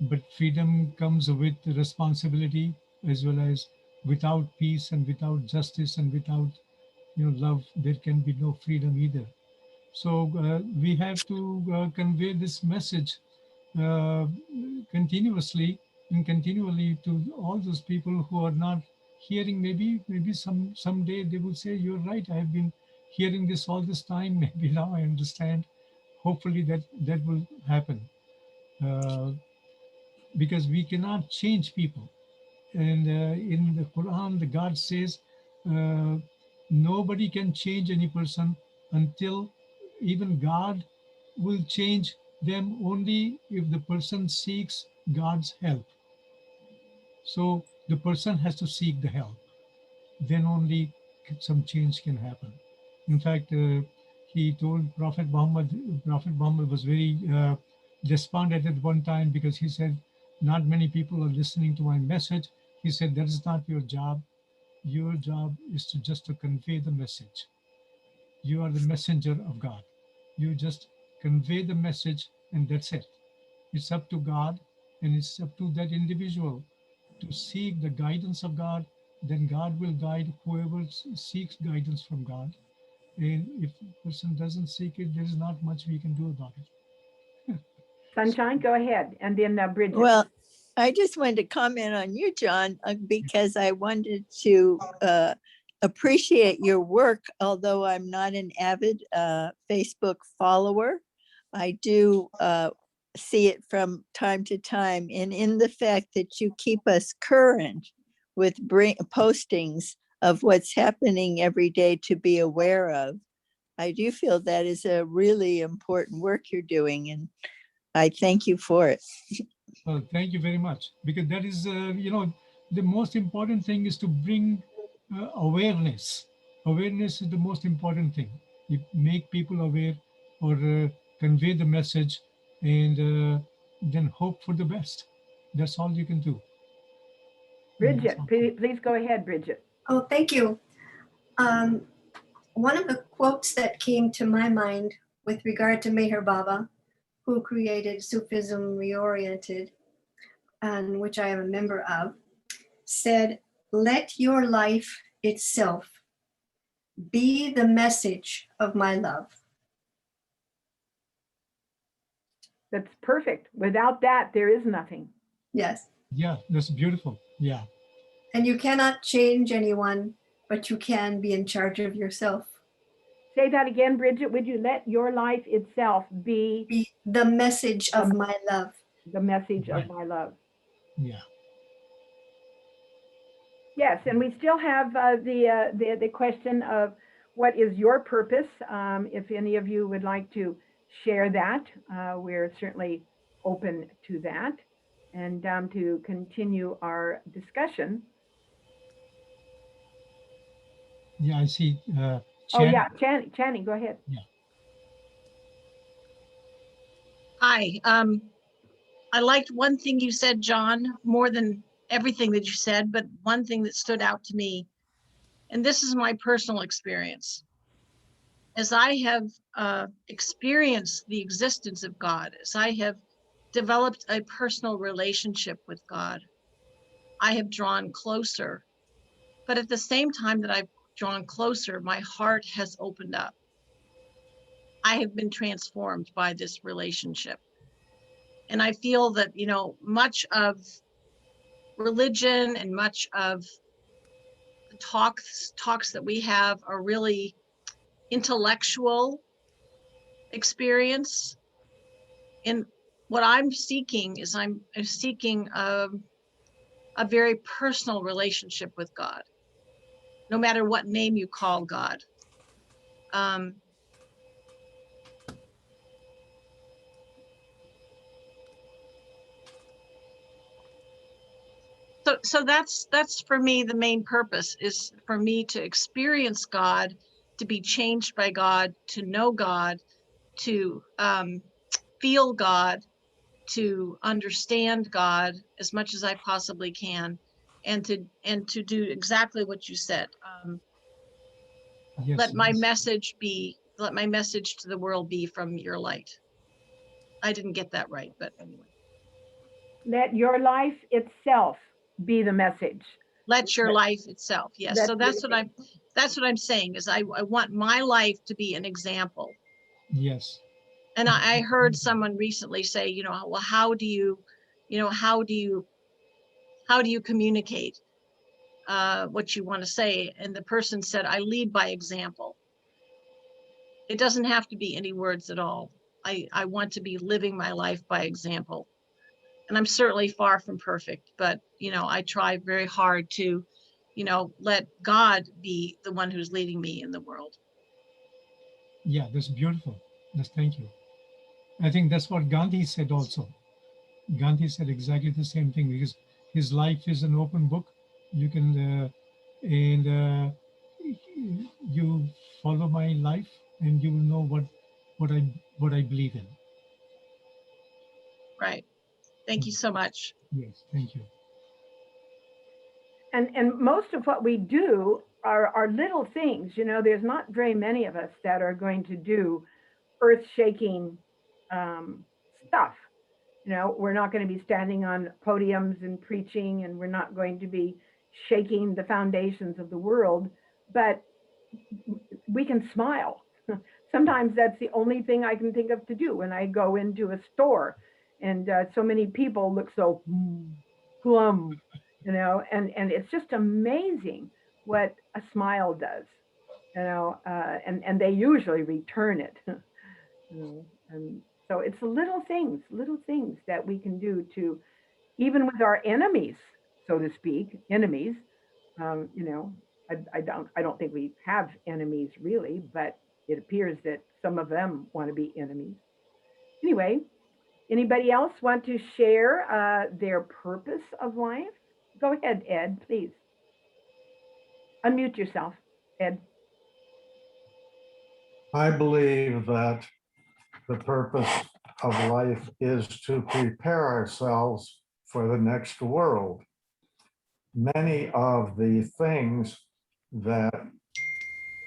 S3: but freedom comes with responsibility, as well as without peace and without justice and without love, there can be no freedom either. So we have to convey this message uh, continuously and continually to all those people who are not hearing. Maybe someday they will say, "You're right. I have been hearing this all this time. Maybe now I understand." Hopefully that will happen, uh, because we cannot change people. And in the Quran, the God says, nobody can change any person until even God will change them only if the person seeks God's help. So the person has to seek the help. Then only some change can happen. In fact, he told Prophet Muhammad was very despondent at one time, because he said, not many people are listening to my message. He said, that is not your job. Your job is to convey the message. You are the messenger of God. You just convey the message, and that's it. It's up to God, and it's up to that individual to seek the guidance of God. Then God will guide whoever seeks guidance from God. And if the person doesn't seek it, there's not much we can do about it.
S1: Sunshine, go ahead. And then Bridget.
S2: Well, I just wanted to comment on you, John, because I wanted to appreciate your work. Although I'm not an avid Facebook follower, I do see it from time to time. And in the fact that you keep us current with postings of what's happening every day to be aware of, I do feel that is a really important work you're doing. And I thank you for it.
S3: Well, thank you very much. Because that is, the most important thing is to bring awareness. Awareness is the most important thing. You make people aware or convey the message, and then hope for the best. That's all you can do.
S1: Bridget, please go ahead, Bridget.
S8: Oh, thank you. One of the quotes that came to my mind with regard to Meher Baba, who created Sufism Reoriented, and which I am a member of, said, "Let your life itself be the message of my love."
S1: That's perfect. Without that, there is nothing.
S8: Yes.
S3: Yeah, that's beautiful. Yeah.
S8: And you cannot change anyone, but you can be in charge of yourself.
S1: Say that again, Bridget. Would you let your life itself
S8: Be the message of my love?
S1: The message
S3: Right.
S1: of my love.
S3: Yeah.
S1: Yes, and we still have the question of what is your purpose? If any of you would like to share that, we're certainly open to that, and to continue our discussion.
S3: Yeah, I see.
S1: Oh yeah, Channing, go ahead.
S3: Yeah.
S5: Hi. I liked one thing you said, John, more than everything that you said, but one thing that stood out to me, and this is my personal experience. As I have experienced the existence of God, as I have developed a personal relationship with God, I have drawn closer. But at the same time that I've drawn closer, my heart has opened up. I have been transformed by this relationship. And I feel that, much of religion and much of the talks that we have are really intellectual experience. And what I'm seeking is I'm seeking a very personal relationship with God, no matter what name you call God. So that's for me, the main purpose is for me to experience God, to be changed by God, to know God, to feel God, to understand God as much as I possibly can, and to do exactly what you said.
S3: Yes.
S5: Let my message to the world be from your light. I didn't get that right, but anyway.
S1: Let your life itself be the message.
S5: Let your life itself. Yes. So that's what I'm saying is I want my life to be an example.
S3: Yes.
S5: And I heard someone recently say, well, how do you communicate what you want to say? And the person said, I lead by example. It doesn't have to be any words at all. I want to be living my life by example. And I'm certainly far from perfect, but, I try very hard to, let God be the one who's leading me in the world.
S3: Yeah, that's beautiful. Thank you. I think that's what Gandhi said also. Gandhi said exactly the same thing, because his life is an open book. You can, you follow my life and you will know what I believe in.
S5: Right. Thank you so much.
S3: Yes, thank you.
S1: And most of what we do are little things. There's not very many of us that are going to do earth-shaking stuff. You know, we're not going to be standing on podiums and preaching, and we're not going to be shaking the foundations of the world, but we can smile. Sometimes that's the only thing I can think of to do when I go into a store, and so many people look so glum, you know, and it's just amazing what a smile does, you know, and they usually return it. You know, and so it's little things that we can do to, even with our enemies, so to speak, enemies. You know, I don't think we have enemies really, but it appears that some of them want to be enemies. Anyway, anybody else want to share their purpose of life? Go ahead, Ed, please. Unmute yourself, Ed.
S9: I believe that the purpose of life is to prepare ourselves for the next world. Many of the things that have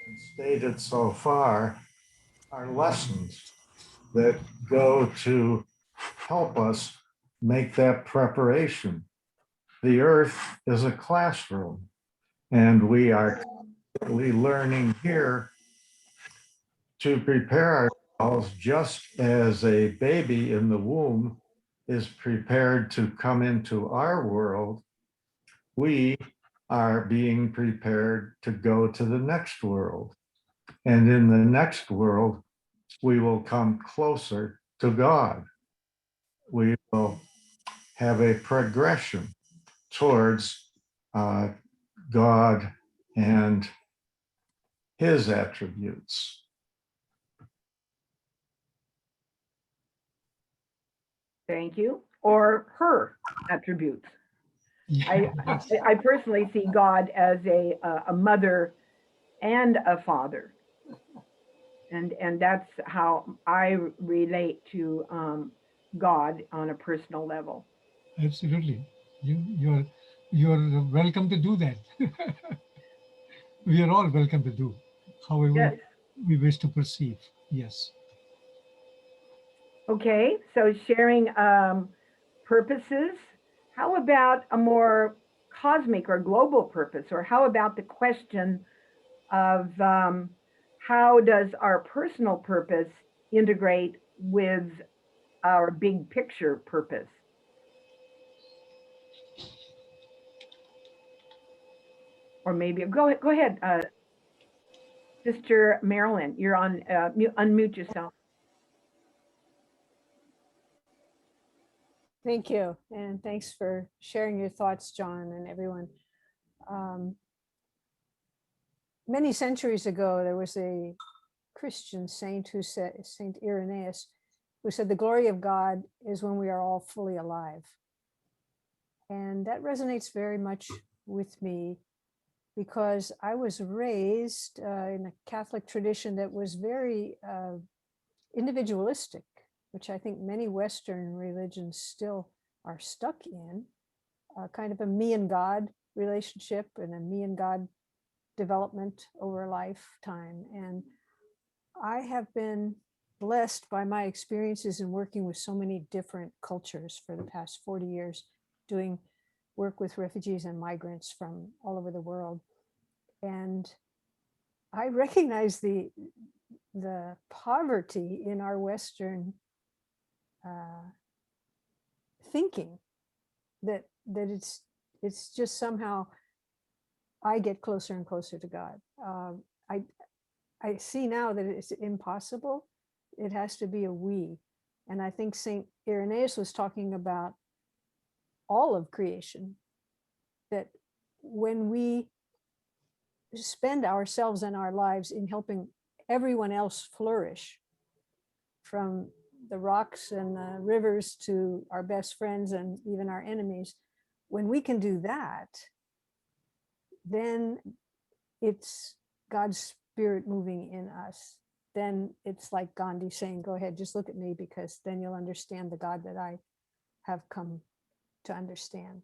S9: been stated so far are lessons that go to help us make that preparation. The earth is a classroom, and we are learning here to prepare ourselves just as a baby in the womb is prepared to come into our world. We are being prepared to go to the next world. And in the next world, we will come closer to God. We will have a progression towards God and his attributes.
S1: Thank you. Or her attributes.
S3: Yes.
S1: I personally see God as a mother and a father. And that's how I relate to God on a personal level.
S3: Absolutely. You're welcome to do that. We are all welcome to do, however
S1: Yes.
S3: we wish to perceive. Yes.
S1: Okay, so sharing purposes. How about a more cosmic or global purpose? Or how about the question of how does our personal purpose integrate with our big picture purpose? Or maybe go ahead, Sister Marilyn. You're on. Unmute yourself.
S10: Thank you. And thanks for sharing your thoughts, John, and everyone. Many centuries ago, there was a Christian saint who said, Saint Irenaeus, who said, the glory of God is when we are all fully alive. And that resonates very much with me because I was raised in a Catholic tradition that was very individualistic, which I think many Western religions still are stuck in, kind of a me and God relationship and a me and God development over a lifetime. And I have been blessed by my experiences in working with so many different cultures for the past 40 years, doing work with refugees and migrants from all over the world. And I recognize the poverty in our Western thinking, that it's just somehow I get closer and closer to God. I see now that it's impossible. It has to be a we. And I think Saint Irenaeus was talking about all of creation, that when we spend ourselves and our lives in helping everyone else flourish, from the rocks and the rivers to our best friends and even our enemies, when we can do that, then it's God's spirit moving in us. Then it's like Gandhi saying, go ahead, just look at me, because then you'll understand the God that I have come to understand.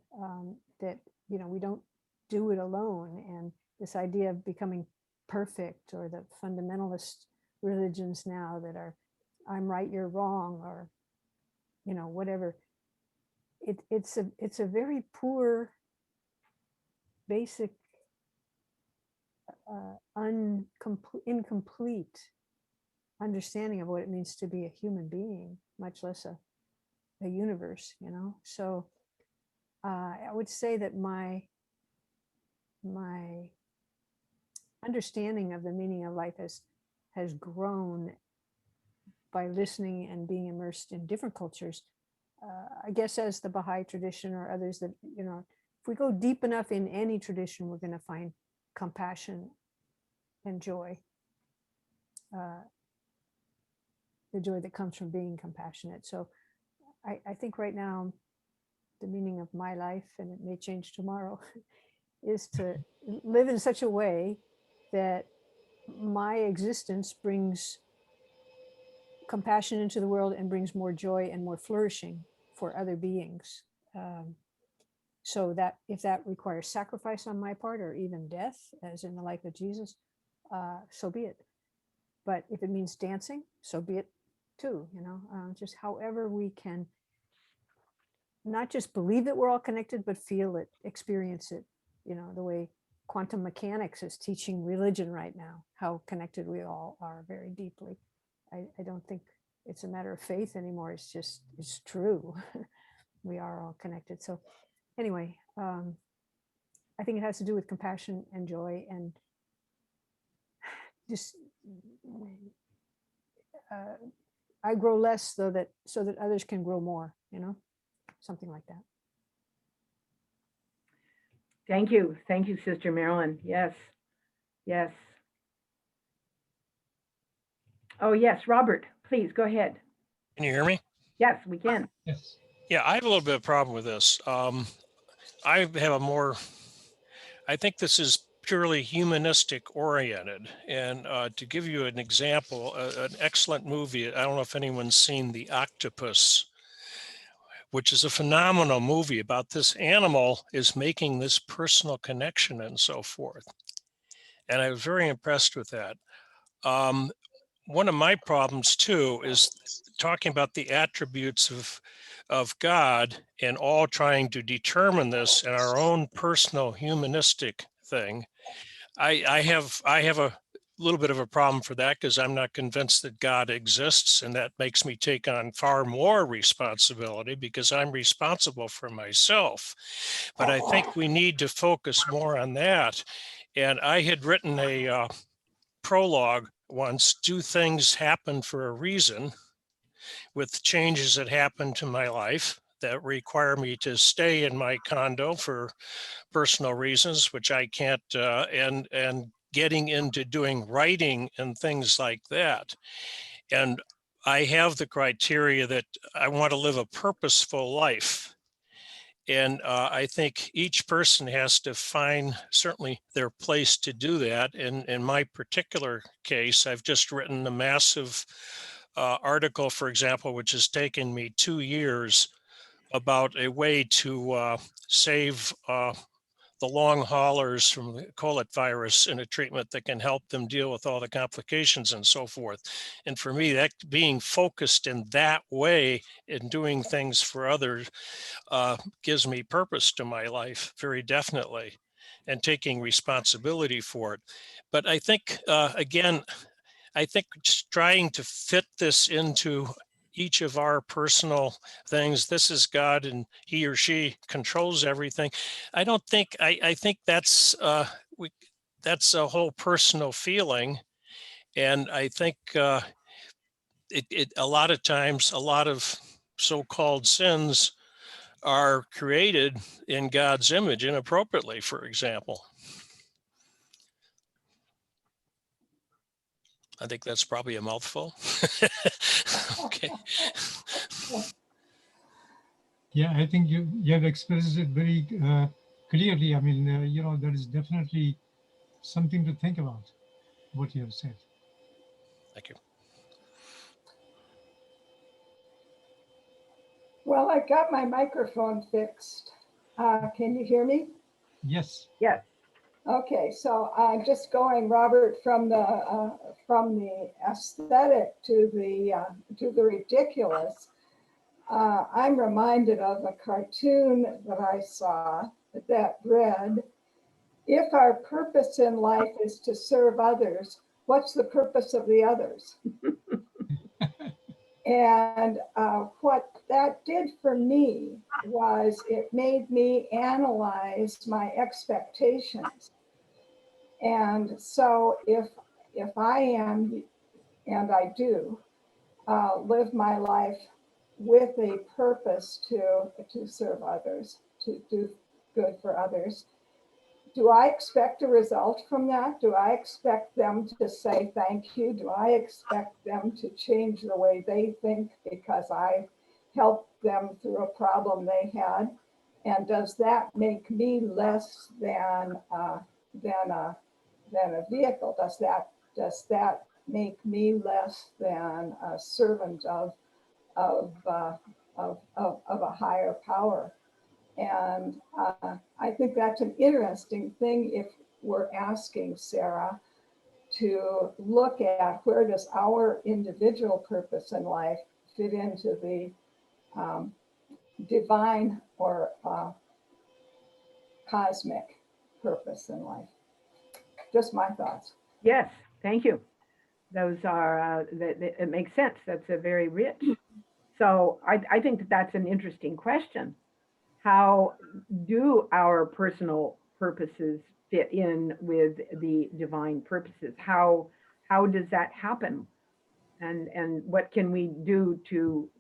S10: That, you know, we don't do it alone. And this idea of becoming perfect, or the fundamentalist religions now that are I'm right, you're wrong, or, you know, whatever. It's a very poor, basic, incomplete understanding of what it means to be a human being, much less a universe, you know. So I would say that my understanding of the meaning of life has grown by listening and being immersed in different cultures. I guess as the Baha'i tradition or others, that, you know, if we go deep enough in any tradition, we're going to find compassion and joy, the joy that comes from being compassionate. So I think right now the meaning of my life, and it may change tomorrow, is to live in such a way that my existence brings compassion into the world and brings more joy and more flourishing for other beings. So that if that requires sacrifice on my part, or even death, as in the life of Jesus, so be it. But if it means dancing, so be it too, you know. Just however we can not just believe that we're all connected, but feel it, experience it, you know, the way quantum mechanics is teaching religion right now, how connected we all are very deeply. I don't think it's a matter of faith anymore. It's just, it's true. We are all connected. So anyway, I think it has to do with compassion and joy, and just I grow less so that others can grow more, you know, something like that.
S1: Thank you, Sister Marilyn. Yes, yes. Oh yes, Robert, please go ahead.
S11: Can you hear me?
S1: Yes, we can.
S3: Yes.
S11: Yeah, I have a little bit of problem with this. I have I think this is purely humanistic oriented. And to give you an example, an excellent movie, I don't know if anyone's seen The Octopus, which is a phenomenal movie about this animal is making this personal connection and so forth. And I was very impressed with that. One of my problems too is talking about the attributes of God and all trying to determine this in our own personal humanistic thing. I have a little bit of a problem for that because I'm not convinced that God exists, and that makes me take on far more responsibility because I'm responsible for myself. But I think we need to focus more on that. And I had written a prologue once, Do Things Happen for a Reason, with changes that happen to my life that require me to stay in my condo for personal reasons, which I can't, and getting into doing writing and things like that. And I have the criteria that I want to live a purposeful life. And I think each person has to find certainly their place to do that. In my particular case, I've just written a massive article, for example, which has taken me 2 years, about a way to save the long haulers from the cholera virus in a treatment that can help them deal with all the complications and so forth. And for me, that being focused in that way in doing things for others gives me purpose to my life, very definitely, and taking responsibility for it. But I think, again, I think just trying to fit this into each of our personal things, this is God and he or she controls everything. I don't think, I think that's a whole personal feeling. And I think a lot of times, a lot of so-called sins are created in God's image inappropriately, for example. I think that's probably a mouthful. Okay.
S3: Yeah, I think you have expressed it very clearly. I mean, you know, there is definitely something to think about what you have said.
S11: Thank you.
S12: Well, I got my microphone fixed. Can you hear me?
S3: Yes.
S1: Yes.
S12: Okay, so just going, Robert, from the aesthetic to the ridiculous. I'm reminded of a cartoon that I saw that read, "If our purpose in life is to serve others, what's the purpose of the others?" And what that did for me was it made me analyze my expectations. And so if I am, and I do, live my life with a purpose to serve others, to do good for others, do I expect a result from that? Do I expect them to say thank you? Do I expect them to change the way they think because I helped them through a problem they had? And does that make me less than a vehicle? Does that make me less than a servant of a higher power? And I think that's an interesting thing if we're asking Sarah to look at where does our individual purpose in life fit into the divine or cosmic purpose in life. Just my thoughts.
S1: Yes, thank you. Those are, it makes sense. That's a very rich. So I think that that's an interesting question. How do our personal purposes fit in with the divine purposes? How does that happen? And what can we do to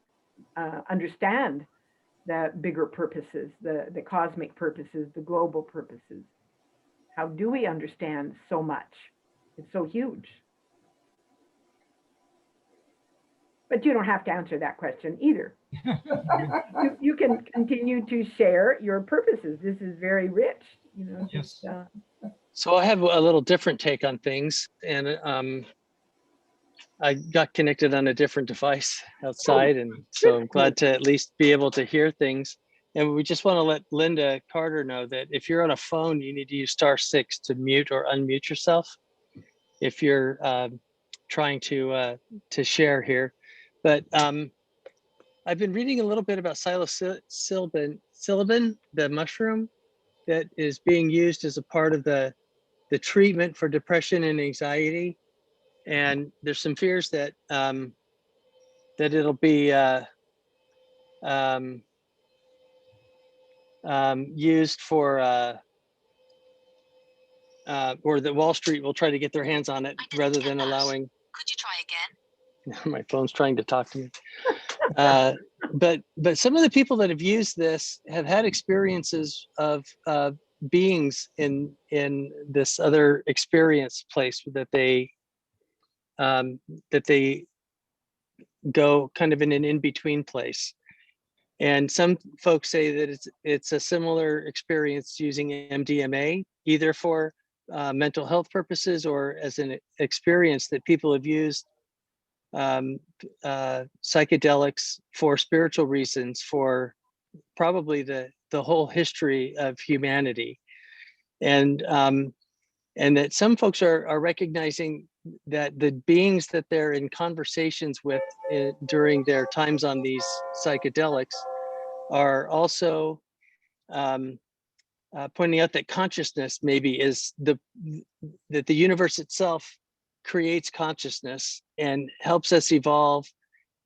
S1: understand the bigger purposes, the cosmic purposes, the global purposes? How do we understand so much? It's so huge. But you don't have to answer that question either. You can continue to share your purposes. This is very rich, you know.
S3: Yes.
S13: So I have a little different take on things, and I got connected on a different device outside, and so I'm glad to at least be able to hear things. And we just want to let Linda Carter know that if you're on a phone, you need to use *6 to mute or unmute yourself if you're trying to share here. But I've been reading a little bit about psilocybin, the mushroom that is being used as a part of the treatment for depression and anxiety. And there's some fears that that it'll be used for, or that Wall Street will try to get their hands on it rather than allowing. Could you try again? My phone's trying to talk to me. But some of the people that have used this have had experiences of beings in this other experience place that they go kind of in an in-between place. And some folks say that it's a similar experience using MDMA, either for mental health purposes or as an experience that people have used psychedelics for spiritual reasons for probably the whole history of humanity. And that some folks are recognizing that the beings that they're in conversations with during their times on these psychedelics are also pointing out that consciousness maybe is that the universe itself creates consciousness and helps us evolve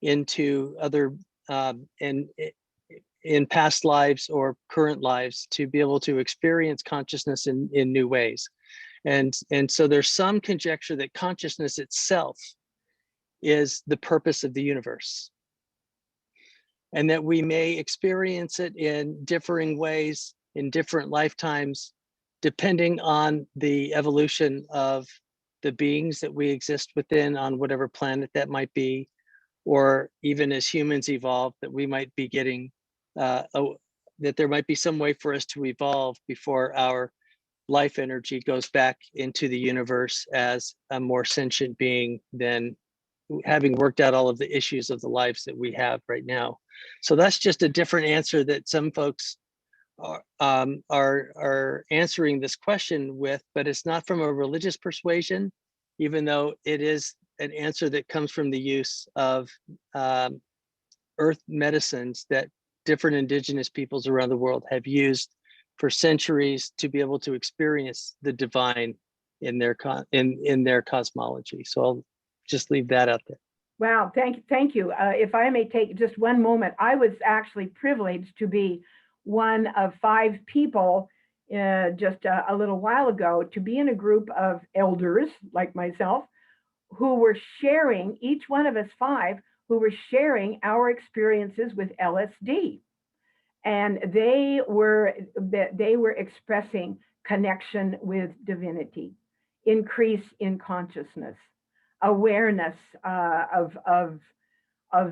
S13: into other in past lives or current lives to be able to experience consciousness in new ways. And so there's some conjecture that consciousness itself is the purpose of the universe, and that we may experience it in differing ways in different lifetimes, depending on the evolution of the beings that we exist within on whatever planet that might be, or even as humans evolve, that we might be getting, that there might be some way for us to evolve before our life energy goes back into the universe as a more sentient being than having worked out all of the issues of the lives that we have right now. So that's just a different answer that some folks are answering this question with, but it's not from a religious persuasion, even though it is an answer that comes from the use of earth medicines that different indigenous peoples around the world have used for centuries to be able to experience the divine in their cosmology. So I'll just leave that out there.
S1: Wow, thank you. If I may take just one moment, I was actually privileged to be one of 5 people just a little while ago to be in a group of elders like myself who were sharing, each one of us 5, who were sharing our experiences with LSD. And they were expressing connection with divinity, increase in consciousness, awareness of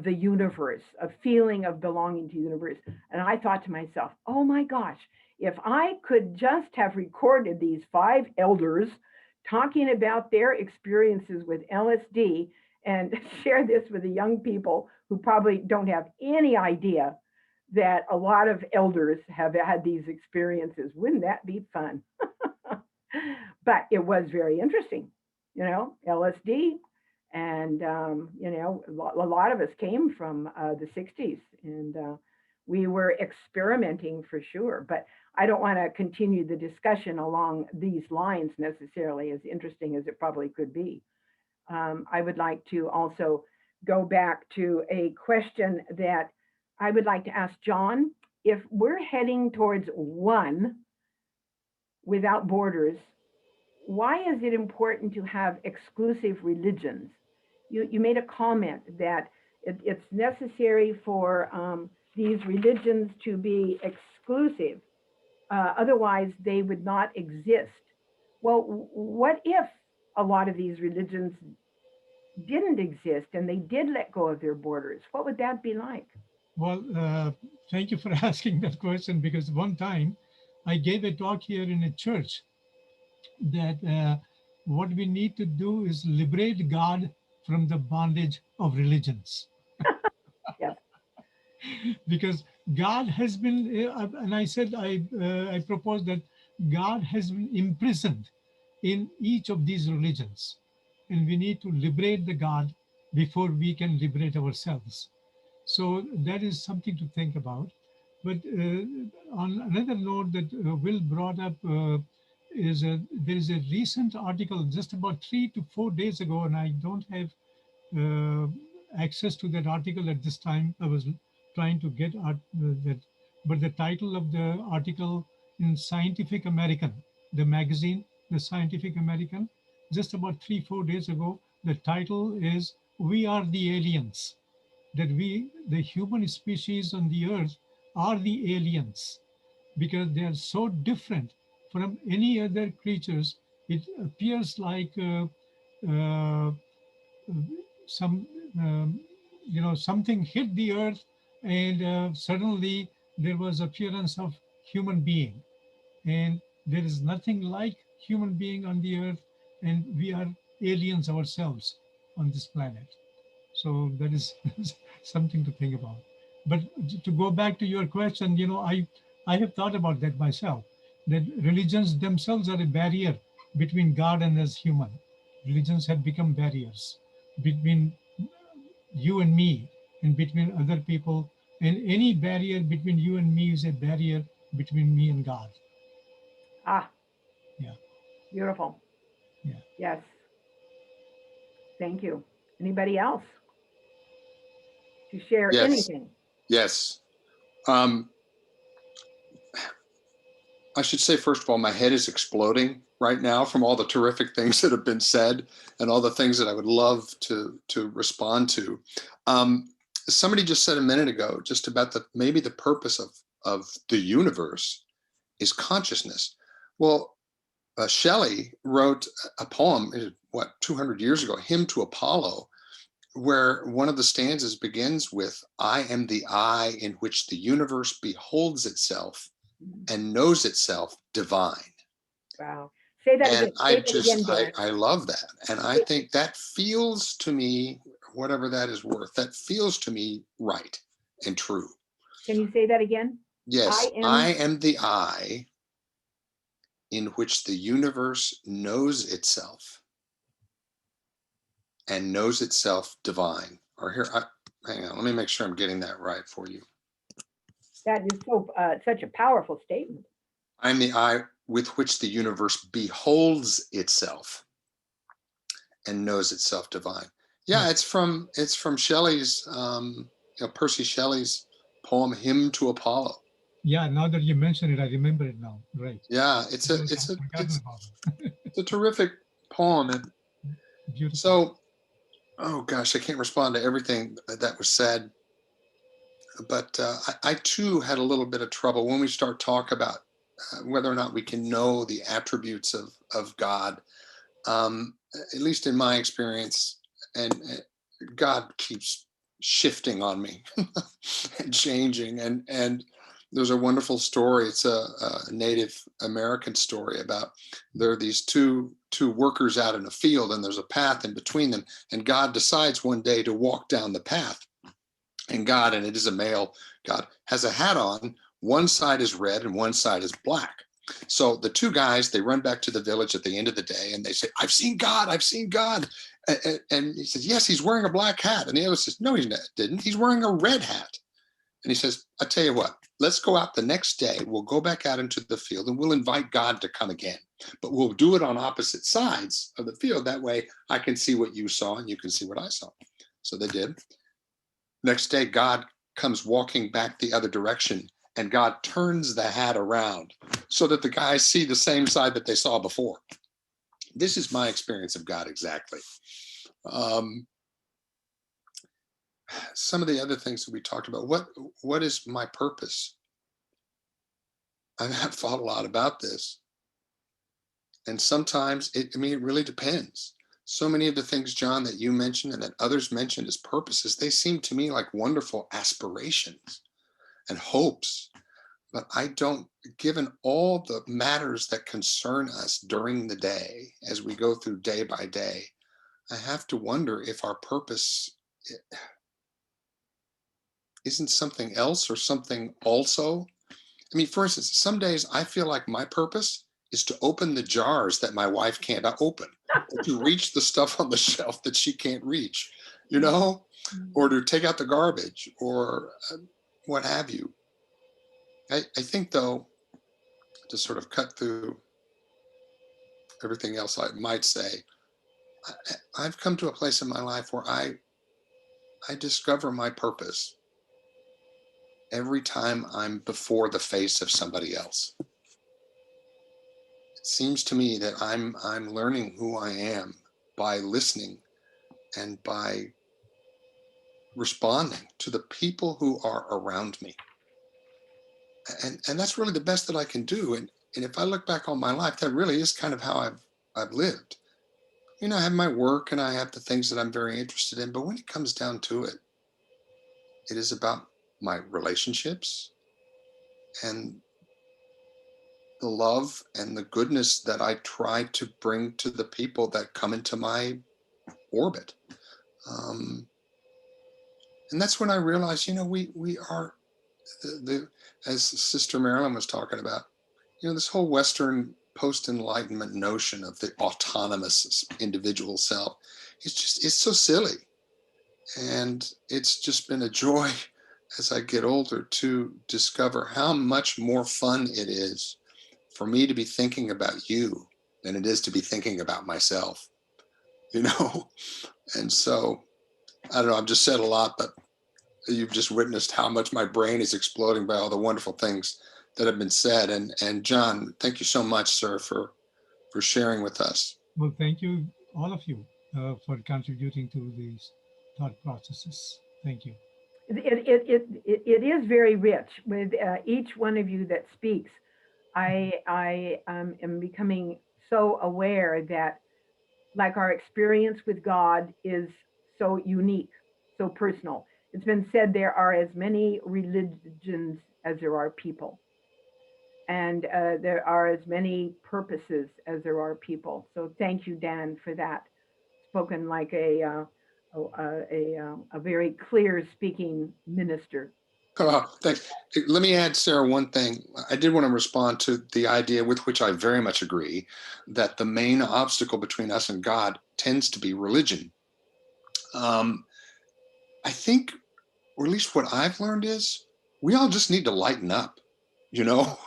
S1: the universe, a feeling of belonging to the universe. And I thought to myself, oh my gosh, if I could just have recorded these 5 elders talking about their experiences with LSD and share this with the young people who probably don't have any idea that a lot of elders have had these experiences. Wouldn't that be fun? But it was very interesting, you know, LSD. And, you know, a lot of us came from the 60s and we were experimenting for sure. But I don't want to continue the discussion along these lines necessarily, as interesting as it probably could be. I would like to also go back to a question that I would like to ask John. If we're heading towards one without borders, why is it important to have exclusive religions? You made a comment that it's necessary for these religions to be exclusive, otherwise they would not exist. Well, what if a lot of these religions didn't exist and they did let go of their borders? What would that be like?
S3: Well, thank you for asking that question, because one time I gave a talk here in a church that what we need to do is liberate God from the bondage of religions.
S1: Yes.
S3: Because God has been, and I said, I proposed that God has been imprisoned in each of these religions. And we need to liberate the God before we can liberate ourselves. So that is something to think about. But on another note that Will brought up is there is a recent article just about 3 to 4 days ago, and I don't have access to that article at this time. I was trying to get that, but the title of the article in Scientific American, the magazine, the Scientific American, just about 3-4 days ago, the title is "We Are the Aliens." That we, the human species on the earth, are the aliens because they are so different from any other creatures. It appears like something hit the earth and suddenly there was appearance of human being, and there is nothing like human being on the earth, and we are aliens ourselves on this planet. So that is something to think about. But to go back to your question, I have thought about that myself, that religions themselves are a barrier between God and us human. Religions have become barriers between you and me and between other people. And any barrier between you and me is a barrier between me and God.
S1: Ah,
S3: yeah.
S1: Beautiful.
S3: Yeah.
S1: Yes. Thank you. Anybody else to share anything?
S14: Yes. I should say, first of all, my head is exploding right now from all the terrific things that have been said and all the things that I would love to respond to. Somebody just said a minute ago, just about maybe the purpose of the universe is consciousness. Well, Shelley wrote a poem, 200 years ago, Hymn to Apollo, where one of the stanzas begins with, "I am the eye in which the universe beholds itself and knows itself divine."
S1: Wow. Say that
S14: and
S1: again.
S14: I love that. And I think that feels to me, whatever that is worth, that feels to me right and true.
S1: Can you say that again?
S14: Yes,
S1: I am,
S14: I am the I in which the universe knows itself and knows itself divine. Or here, hang on, let me make sure I'm getting that right for you.
S1: that is so such a powerful statement.
S14: I'm the I with which the universe beholds itself and knows itself divine. Yeah, it's from Shelley's, Percy Shelley's poem "Hymn to Apollo."
S3: Yeah, now that you mention it, I remember it now. Right.
S14: Yeah, it's a terrific poem, and
S3: Beautiful.
S14: so, oh gosh, I can't respond to everything that was said, but I too had a little bit of trouble when we start talk about whether or not we can know the attributes of God. At least in my experience, and God keeps shifting on me and changing. And there's a wonderful story. It's a Native American story about there are these two workers out in a field, and there's a path in between them. And God decides one day to walk down the path. And God, and it is a male God, has a hat on. One side is red and one side is black. So the two guys, they run back to the village at the end of the day and they say, "I've seen God, I've seen God." And he says, "Yes, he's wearing a black hat." And the other says, "No, he didn't. He's wearing a red hat." And he says, "I tell you what, let's go out the next day. We'll go back out into the field and we'll invite God to come again. But we'll do it on opposite sides of the field. That way I can see what you saw and you can see what I saw." So they did. Next day, God comes walking back the other direction, and God turns the hat around so that the guys see the same side that they saw before. This is my experience of God exactly. Some of the other things that we talked about, what is my purpose? I've thought a lot about this. And sometimes it really depends. So many of the things, John, that you mentioned and that others mentioned as purposes, they seem to me like wonderful aspirations and hopes. But I don't, given all the matters that concern us during the day, as we go through day by day, I have to wonder if our purpose isn't something else or something also. I mean, for instance, some days I feel like my purpose is to open the jars that my wife can't open, or to reach the stuff on the shelf that she can't reach, or to take out the garbage or what have you. I think, though, to sort of cut through everything else I might say, I've come to a place in my life where I discover my purpose every time I'm before the face of somebody else. It seems to me that I'm learning who I am by listening and by responding to the people who are around me. And that's really the best that I can do. And if I look back on my life, that really is kind of how I've lived. I have my work and I have the things that I'm very interested in, but when it comes down to it, it is about my relationships and the love and the goodness that I try to bring to the people that come into my orbit. And that's when I realized, we are as Sister Marilyn was talking about, this whole Western post-enlightenment notion of the autonomous individual self. It's so silly. And it's just been a joy as I get older to discover how much more fun it is for me to be thinking about you than it is to be thinking about myself, And so, I don't know, I've just said a lot, but you've just witnessed how much my brain is exploding by all the wonderful things that have been said. And John, thank you so much, sir, for sharing with us.
S3: Well, thank you, all of you, for contributing to these thought processes. Thank you.
S1: It is very rich with each one of you that speaks. I am becoming so aware that, like, our experience with God is so unique, so personal. It's been said there are as many religions as there are people. And there are as many purposes as there are people. So thank you, Dan, for that. Spoken like a very clear speaking minister.
S14: Oh, thanks. Let me add, Sarah, one thing. I did want to respond to the idea with which I very much agree, that the main obstacle between us and God tends to be religion. I think, or at least what I've learned is, we all just need to lighten up. You know,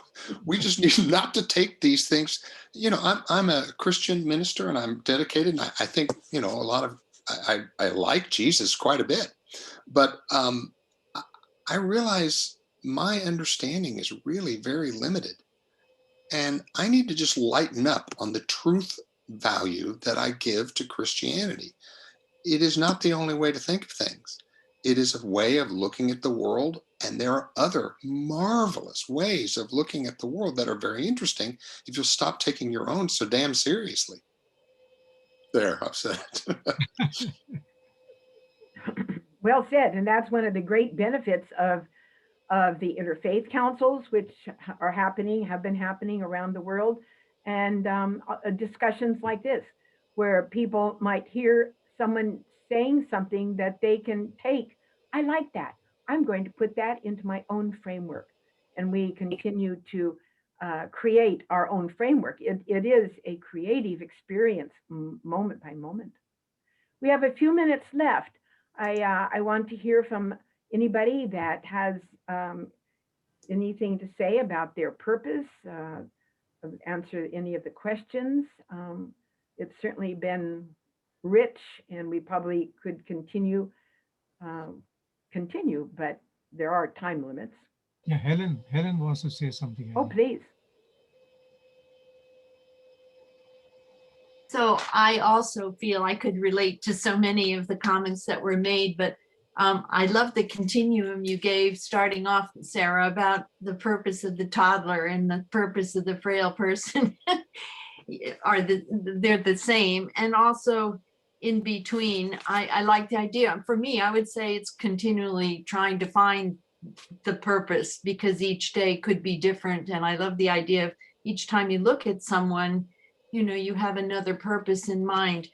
S14: we just need not to take these things. You know, I'm a Christian minister and I'm dedicated, and I think, you know, a lot of I like Jesus quite a bit, but I realize my understanding is really very limited, and I need to just lighten up on the truth value that I give to Christianity. It is not the only way to think of things. It is a way of looking at the world, and there are other marvelous ways of looking at the world that are very interesting if you'll stop taking your own so damn seriously. There, I've said it.
S1: Well said, and that's one of the great benefits of the interfaith councils, which are happening, have been happening around the world, and discussions like this, where people might hear someone saying something that they can take. I like that. I'm going to put that into my own framework, and we continue to create our own framework. It is a creative experience, moment by moment. We have a few minutes left. I want to hear from anybody that has anything to say about their purpose, answer any of the questions. It's certainly been rich, and we probably could continue, but there are time limits.
S3: Yeah, Helen wants to say something.
S1: Oh, please.
S15: So I also feel I could relate to so many of the comments that were made, but I love the continuum you gave starting off, Sarah, about the purpose of the toddler and the purpose of the frail person they're the same. And also in between, I like the idea. For me, I would say it's continually trying to find the purpose, because each day could be different. And I love the idea of each time you look at someone, you know, you have another purpose in mind.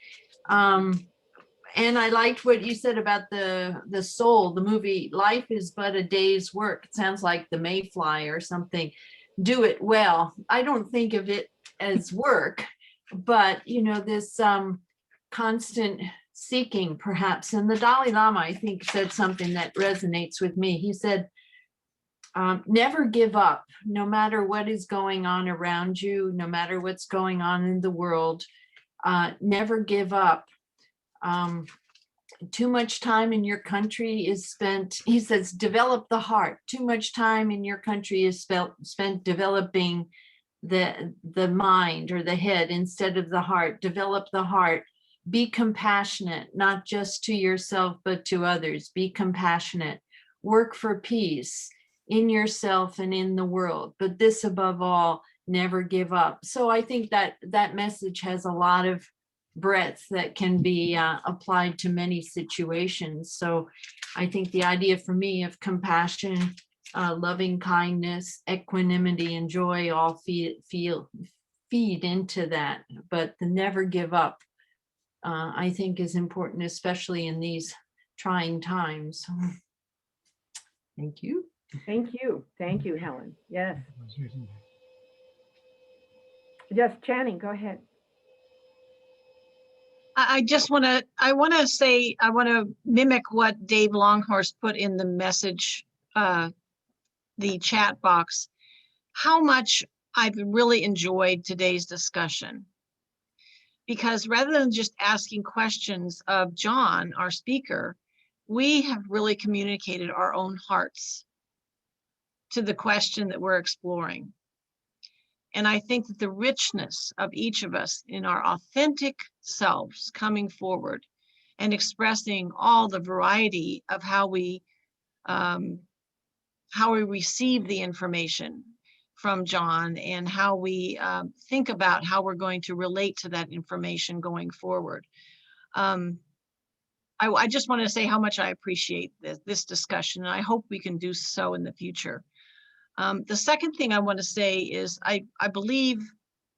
S15: And I liked what you said about the soul, the movie Life is But a Day's Work. It sounds like The Mayfly or something. Do it well. I don't think of it as work, but, you know, this constant seeking perhaps. And the Dalai Lama, I think, said something that resonates with me. He said, never give up, no matter what is going on around you, no matter what's going on in the world, never give up. Too much time in your country is spent, he says, develop the heart. Too much time in your country is spent developing the mind or the head instead of the heart. Develop the heart. Be compassionate, not just to yourself, but to others. Be compassionate. Work for peace in yourself and in the world. But this above all, never give up. So I think that that message has a lot of breadth that can be applied to many situations. So I think the idea for me of compassion, loving kindness, equanimity, and joy all feed into that. But the never give up, I think, is important, especially in these trying times. Thank you.
S1: Thank you. Thank you, Helen. Yes. Just Channing, go ahead.
S5: I want to mimic what Dave Longhorst put in the message, the chat box, how much I've really enjoyed today's discussion. Because rather than just asking questions of John, our speaker, we have really communicated our own hearts to the question that we're exploring. And I think that the richness of each of us in our authentic selves coming forward and expressing all the variety of how we receive the information from John and how we think about how we're going to relate to that information going forward. I just want to say how much I appreciate this discussion, and I hope we can do so in the future. The second thing I want to say is I believe,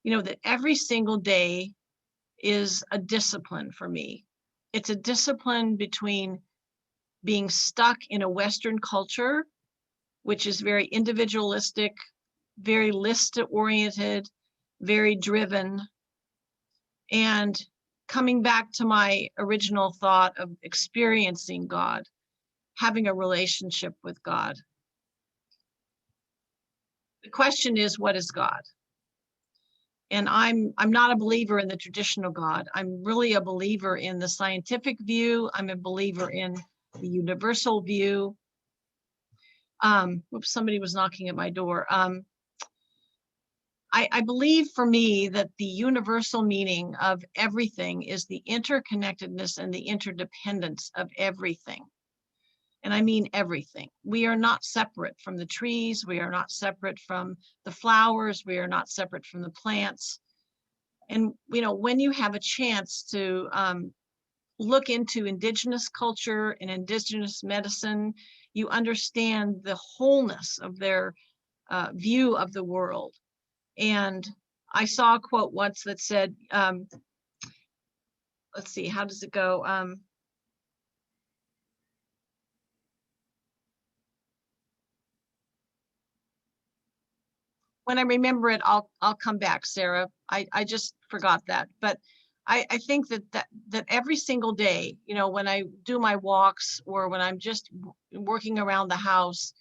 S5: that every single day is a discipline for me. It's a discipline between being stuck in a Western culture which is very individualistic, very list-oriented, very driven. And coming back to my original thought of experiencing God, having a relationship with God. The question is, what is God? And I'm not a believer in the traditional God. I'm really a believer in the scientific view. I'm a believer in the universal view. Oops, somebody was knocking at my door. I believe for me that the universal meaning of everything is the interconnectedness and the interdependence of everything. And I mean everything. We are not separate from the trees. We are not separate from the flowers. We are not separate from the plants. And, you know, when you have a chance to look into indigenous culture and indigenous medicine, you understand the wholeness of their view of the world. And I saw a quote once that said, let's see, how does it go? When I remember it, I'll come back, Sarah. I just forgot that. But I think that every single day, you know, when I do my walks or when I'm just working around the house,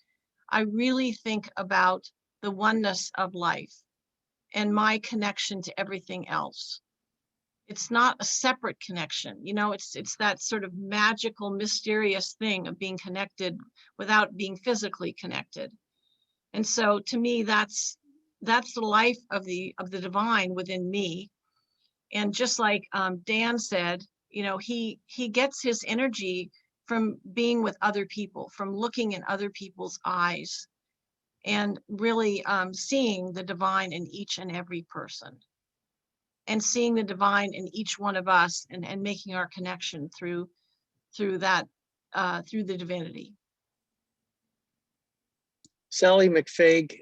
S5: I really think about the oneness of life and my connection to everything else. It's not a separate connection, you know, it's that sort of magical, mysterious thing of being connected without being physically connected. And so to me, that's the life of the divine within me. And just like Dan said, you know, he gets his energy from being with other people, from looking in other people's eyes, and really seeing the divine in each and every person, and seeing the divine in each one of us, and making our connection through that, through the divinity.
S13: Sally McFaig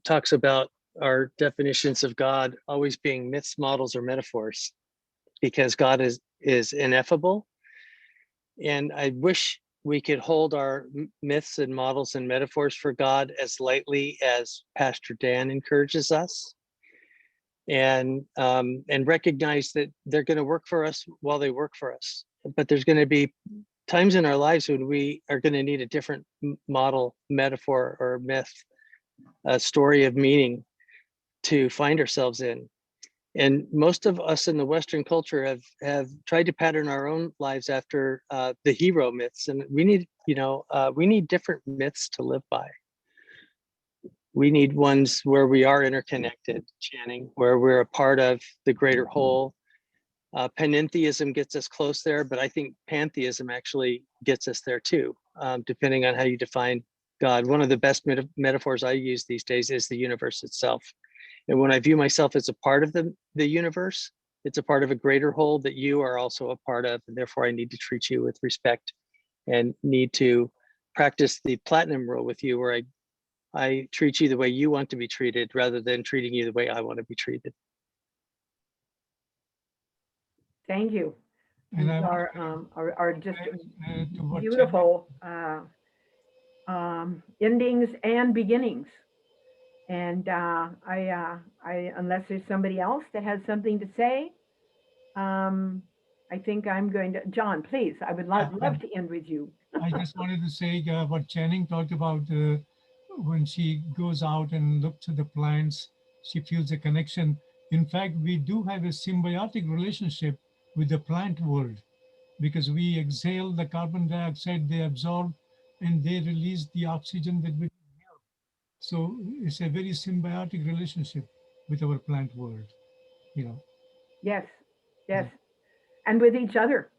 S13: talks about our definitions of God always being myths, models, or metaphors, because God is ineffable. And I wish we could hold our myths and models and metaphors for God as lightly as Pastor Dan encourages us, and recognize that they're going to work for us while they work for us. But there's going to be times in our lives when we are going to need a different model, metaphor, or myth, a story of meaning to find ourselves in. And most of us in the Western culture have tried to pattern our own lives after the hero myths, and we need, we need different myths to live by. We need ones where we are interconnected, Channing, where we're a part of the greater whole. Panentheism gets us close there, but I think pantheism actually gets us there too, depending on how you define God. One of the best metaphors I use these days is the universe itself. And when I view myself as a part of the universe, it's a part of a greater whole that you are also a part of, and therefore I need to treat you with respect and need to practice the platinum rule with you, where I treat you the way you want to be treated rather than treating you the way I want to be treated.
S1: Thank you.
S3: And
S1: These are just beautiful endings and beginnings. And I unless there's somebody else that has something to say, I think I'm going to, John, please, I would love to end with you.
S3: I just wanted to say what Channing talked about, when she goes out and looks at the plants, she feels a connection. In fact, we do have a symbiotic relationship with the plant world, because we exhale the carbon dioxide they absorb, and they release the oxygen that we inhale. So it's a very symbiotic relationship with our plant world,
S1: Yes, yes. And with each other,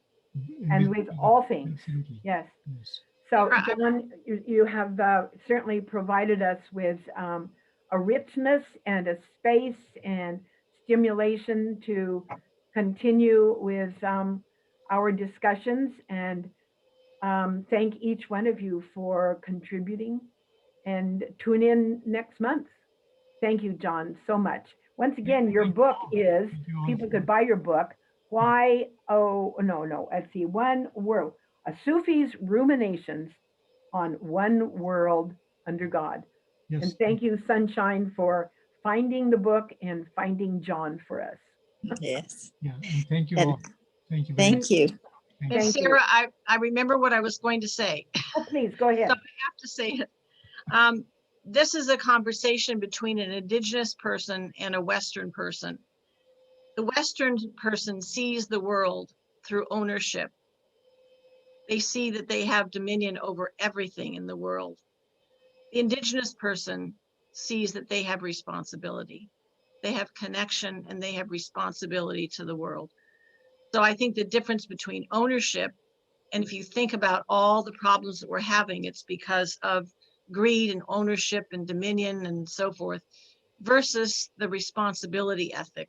S1: and with all things.
S3: Absolutely.
S1: Yes. So, John, you have certainly provided us with a richness and a space and stimulation to continue with our discussions, and thank each one of you for contributing, and tune in next month. Thank you, John, so much. Once again, your book is, people could buy your book, let's see, One World, a Sufi's Ruminations on One World under God.
S3: Yes.
S1: And thank you, Sunshine, for finding the book and finding John for us.
S2: Yes.
S3: Yeah. And thank you
S2: And
S3: all. Thank you. very
S2: thank
S3: much.
S2: you.
S3: Thank
S5: And
S3: you.
S1: Thank you.
S5: Sarah, I remember what I was going to say.
S1: Oh, please, go ahead.
S5: So I have to say it. This is a conversation between an Indigenous person and a Western person. The Western person sees the world through ownership. They see that they have dominion over everything in the world. The Indigenous person sees that they have responsibility. They have connection and they have responsibility to the world. So I think the difference between ownership, and if you think about all the problems that we're having, it's because of greed and ownership and dominion and so forth, versus the responsibility ethic,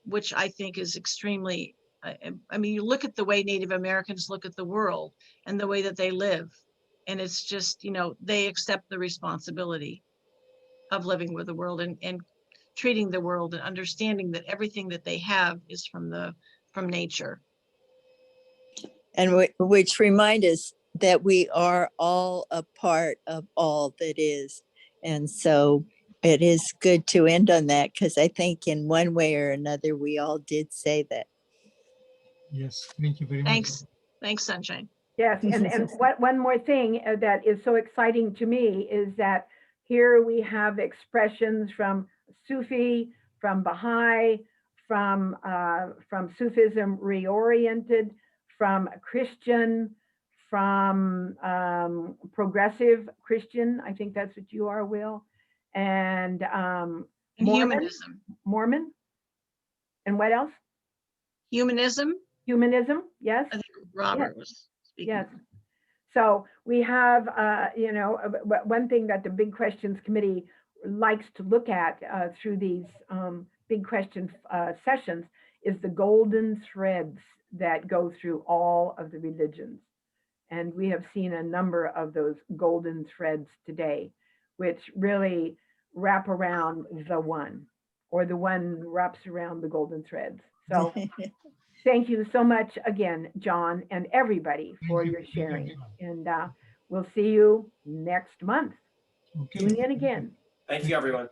S5: which I think is extremely, I mean, you look at the way Native Americans look at the world and the way that they live, and it's just, you know, they accept the responsibility of living with the world and treating the world and understanding that everything that they have is from nature.
S2: And which remind us that we are all a part of all that is. And so it is good to end on that, because I think in one way or another, we all did say that.
S3: Yes. Thank you very much.
S5: Thanks. Thanks, Sunshine.
S1: Yes, and one more thing that is so exciting to me is that here we have expressions from Sufi, from Baha'i, from Sufism reoriented, from Christian, from progressive Christian. I think that's what you are, Will, and Mormon, and what else?
S5: Humanism.
S1: Yes.
S5: I think Robert
S1: Yes.
S5: was speaking.
S1: Yes. So we have, you know, one thing that the Big Questions Committee likes to look at through these big question sessions is the golden threads that go through all of the religions. And we have seen a number of those golden threads today, which really wrap around the one, or the one wraps around the golden threads. So thank you so much again, John, and everybody for your sharing. And we'll see you next month.
S3: Okay.
S1: Tune in again.
S16: Thank you, everyone.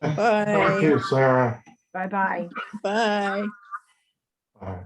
S9: Thank you, Sarah.
S1: Bye-bye.
S2: Bye.
S9: Bye.